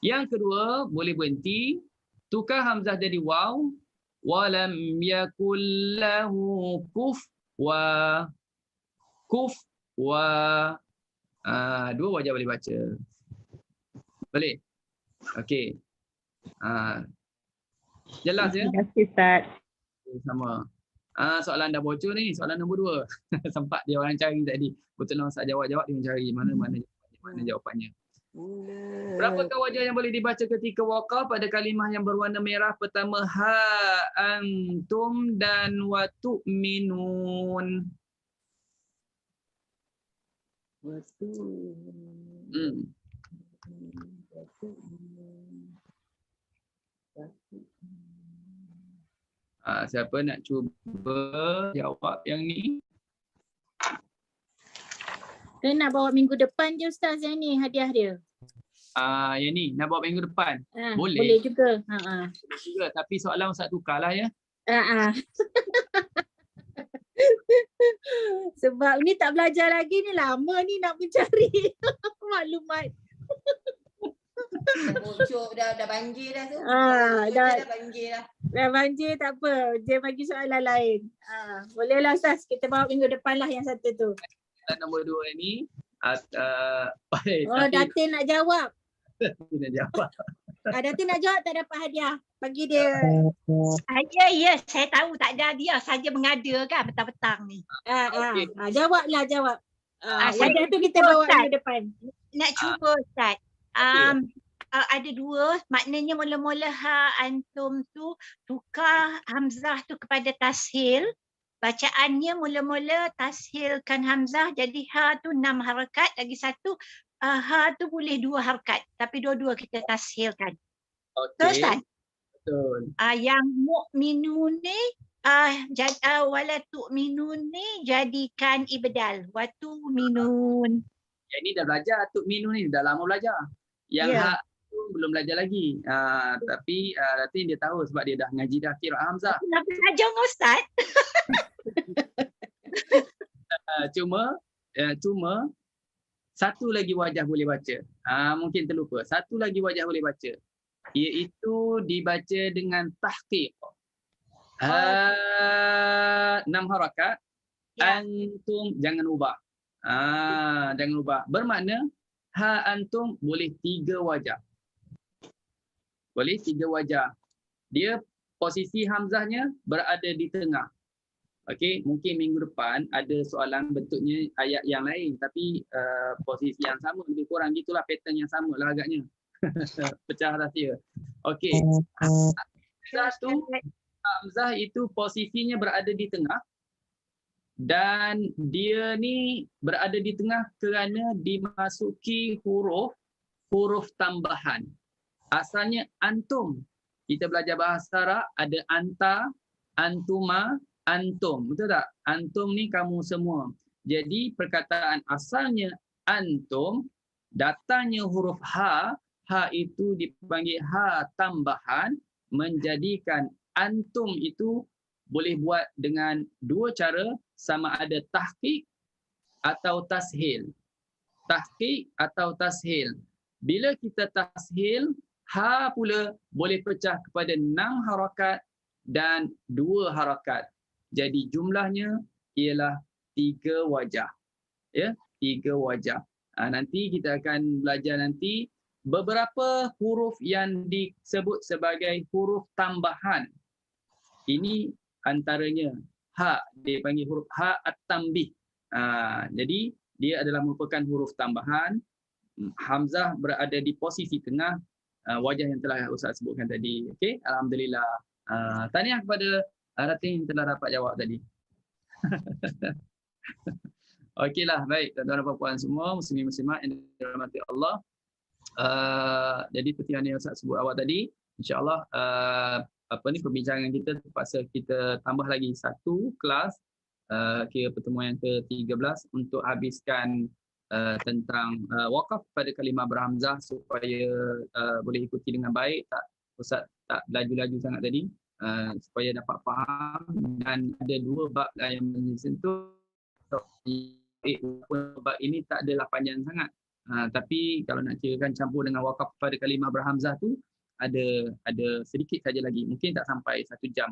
Yang kedua boleh berhenti tukar hamzah jadi waw, walam yakul lahu kufwa. Dua wajah boleh baca. Boleh? Okey. Jelas ya? Terima kasih Ustaz. Sama. Soalan dah bocor ni, soalan nombor 2. Sempat dia orang cari tadi. Betul lah Ustaz jawab-jawab dia mencari mana jawapannya. Berapakah wajah yang boleh dibaca ketika waqaf pada kalimah yang berwarna merah? Pertama ha antum dan wa tu'minun. Siapa nak cuba jawab yang ni? Saya nak bawa minggu depan je Ustaz yang ni hadiah dia. Yang ni nak bawa minggu depan. Boleh. Boleh juga. Boleh juga, tapi soalan Ustaz tukarlah ya. Sebab ni tak belajar lagi ni, lama ni nak mencari maklumat. Bocor dah banjir dah tu. Dah banjir dah. Dah banjir tak apa. Dia bagi soalan lain. Bolehlah Ustaz, kita bawa minggu depan lah yang satu tu. Nombor 2 ni Datin nak jawab. Datin nak jawab. Datin nak jawab tak dapat hadiah. Bagi dia. Ya, saya tahu tak ada hadiah, saja mengada kan petang-petang ni. Okay. Jawablah, jawab. Hadiah tu kita bawa minggu depan. Nak cuba Ustaz. Ada dua, maknanya mula-mula ha antum tu tukar hamzah tu kepada tashil. Bacaannya mula-mula tashilkan hamzah jadi ha tu 6 harakat, lagi satu ha tu boleh 2 harakat tapi dua-dua kita tashilkan. Betul Ustaz? Betul. Yang mukminun ni wala tu'minun ni jadikan ibdal wa tu'minun. Yang ni dah belajar tu'minun ni, dah lama belajar. Yang hak tu belum belajar lagi. Tapi Ratin dia tahu sebab dia dah ngaji dah qiraat hamzah. Nak belajar dengan Ustaz. Cuma satu lagi wajah boleh baca. Mungkin terlupa. Satu lagi wajah boleh baca. Iaitu dibaca dengan tahqiq. 6 harakat. Ya. Antum jangan ubah. Jangan ubah. Bermakna antum boleh 3 wajah. Boleh 3 wajah. Dia posisi hamzahnya berada di tengah. Okey, mungkin minggu depan ada soalan bentuknya ayat yang lain tapi posisi yang sama, lebih kurang gitulah, pattern yang sama lah agaknya. Pecah rahsia. Okey. Hamzah itu posisinya berada di tengah dan dia ni berada di tengah kerana dimasuki huruf tambahan. Asalnya antum. Kita belajar bahasa Arab ada anta, antuma, antum. Betul tak? Antum ni kamu semua. Jadi perkataan asalnya antum, datangnya huruf ha itu dipanggil ha tambahan, menjadikan antum itu boleh buat dengan 2 cara, sama ada tahqiq atau tashil. Tahqiq atau tashil. Bila kita tashil, ha pula boleh pecah kepada 6 harakat dan 2 harakat. Jadi jumlahnya ialah 3 wajah. Ya, 3 wajah. Nanti kita akan belajar nanti beberapa huruf yang disebut sebagai huruf tambahan. Ini antaranya ha, dia panggil huruf ha at-tanbih. Jadi dia adalah merupakan huruf tambahan. Hamzah berada di posisi tengah, wajah yang telah Ustaz sebutkan tadi. Okey, alhamdulillah. Tahniah kepada Ratin yang telah dapat jawab tadi. Okeylah, baik tuan-tuan dan puan-puan semua, muslimin muslimat yang dirahmati Allah. Jadi seperti yang Ustaz sebut awal tadi, insya-Allah perbincangan kita terpaksa kita tambah lagi 1 kelas, kira pertemuan yang ke-13 untuk habiskan tentang wakaf pada kalimah berhamzah supaya boleh ikuti dengan baik. Ustaz tak laju-laju sangat tadi, supaya dapat faham. Dan ada 2 bab yang menyentuh. Bab ini tak adalah panjang sangat, tapi kalau nak kirakan campur dengan wakaf pada kalimah berhamzah tu ada sedikit saja lagi, mungkin tak sampai 1 jam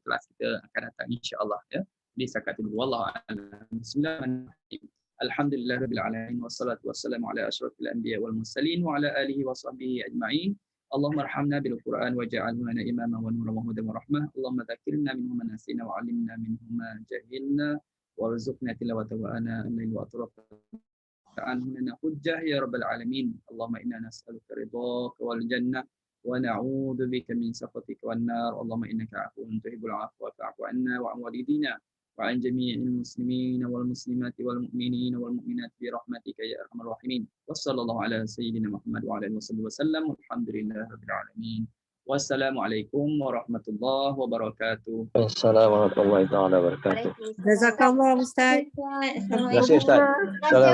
kelas kita akan datang insya-Allah ya. Di setakat itu wallahu a'lam. Bismillahirrahmanirrahim. Alhamdulillahirabbil alamin wassalatu wassalamu ala asyrafil anbiya wal mursalin wa ala alihi wa sahbihi ajma'in. Allahumma arhamna bil Qur'an waj'alhu lana imaman wa nuran wa hudan wa rahmah. Allahumma dzakkirna minhu ma nasina wa 'allimna minhu ma jahilna warzuqna tilawatahu ana al-laili wa atrafa ta'anna hujjah ya rabbal alamin. Allahumma inna nas'aluka ridhaka wal jannah wa na'udzu bika min sakhatika wan nar. Allahumma innaka 'afuwun tuhibbul 'afwa fa'fu 'anna wa 'an walidina wa 'an jami'il muslimina wal muslimati wal mu'minina wal mu'minati bi rahmatika ya arhamar rahimin. Wassallallahu ala sayyidina Muhammad wa ala alihi wasallam. Alhamdulillahirabbil alamin. Wassalamualaikum warahmatullahi wabarakatuh. Assalamualaikum warahmatullahi wabarakatuh. Jazakallah Ustaz. Terima kasih Ustaz. Salam.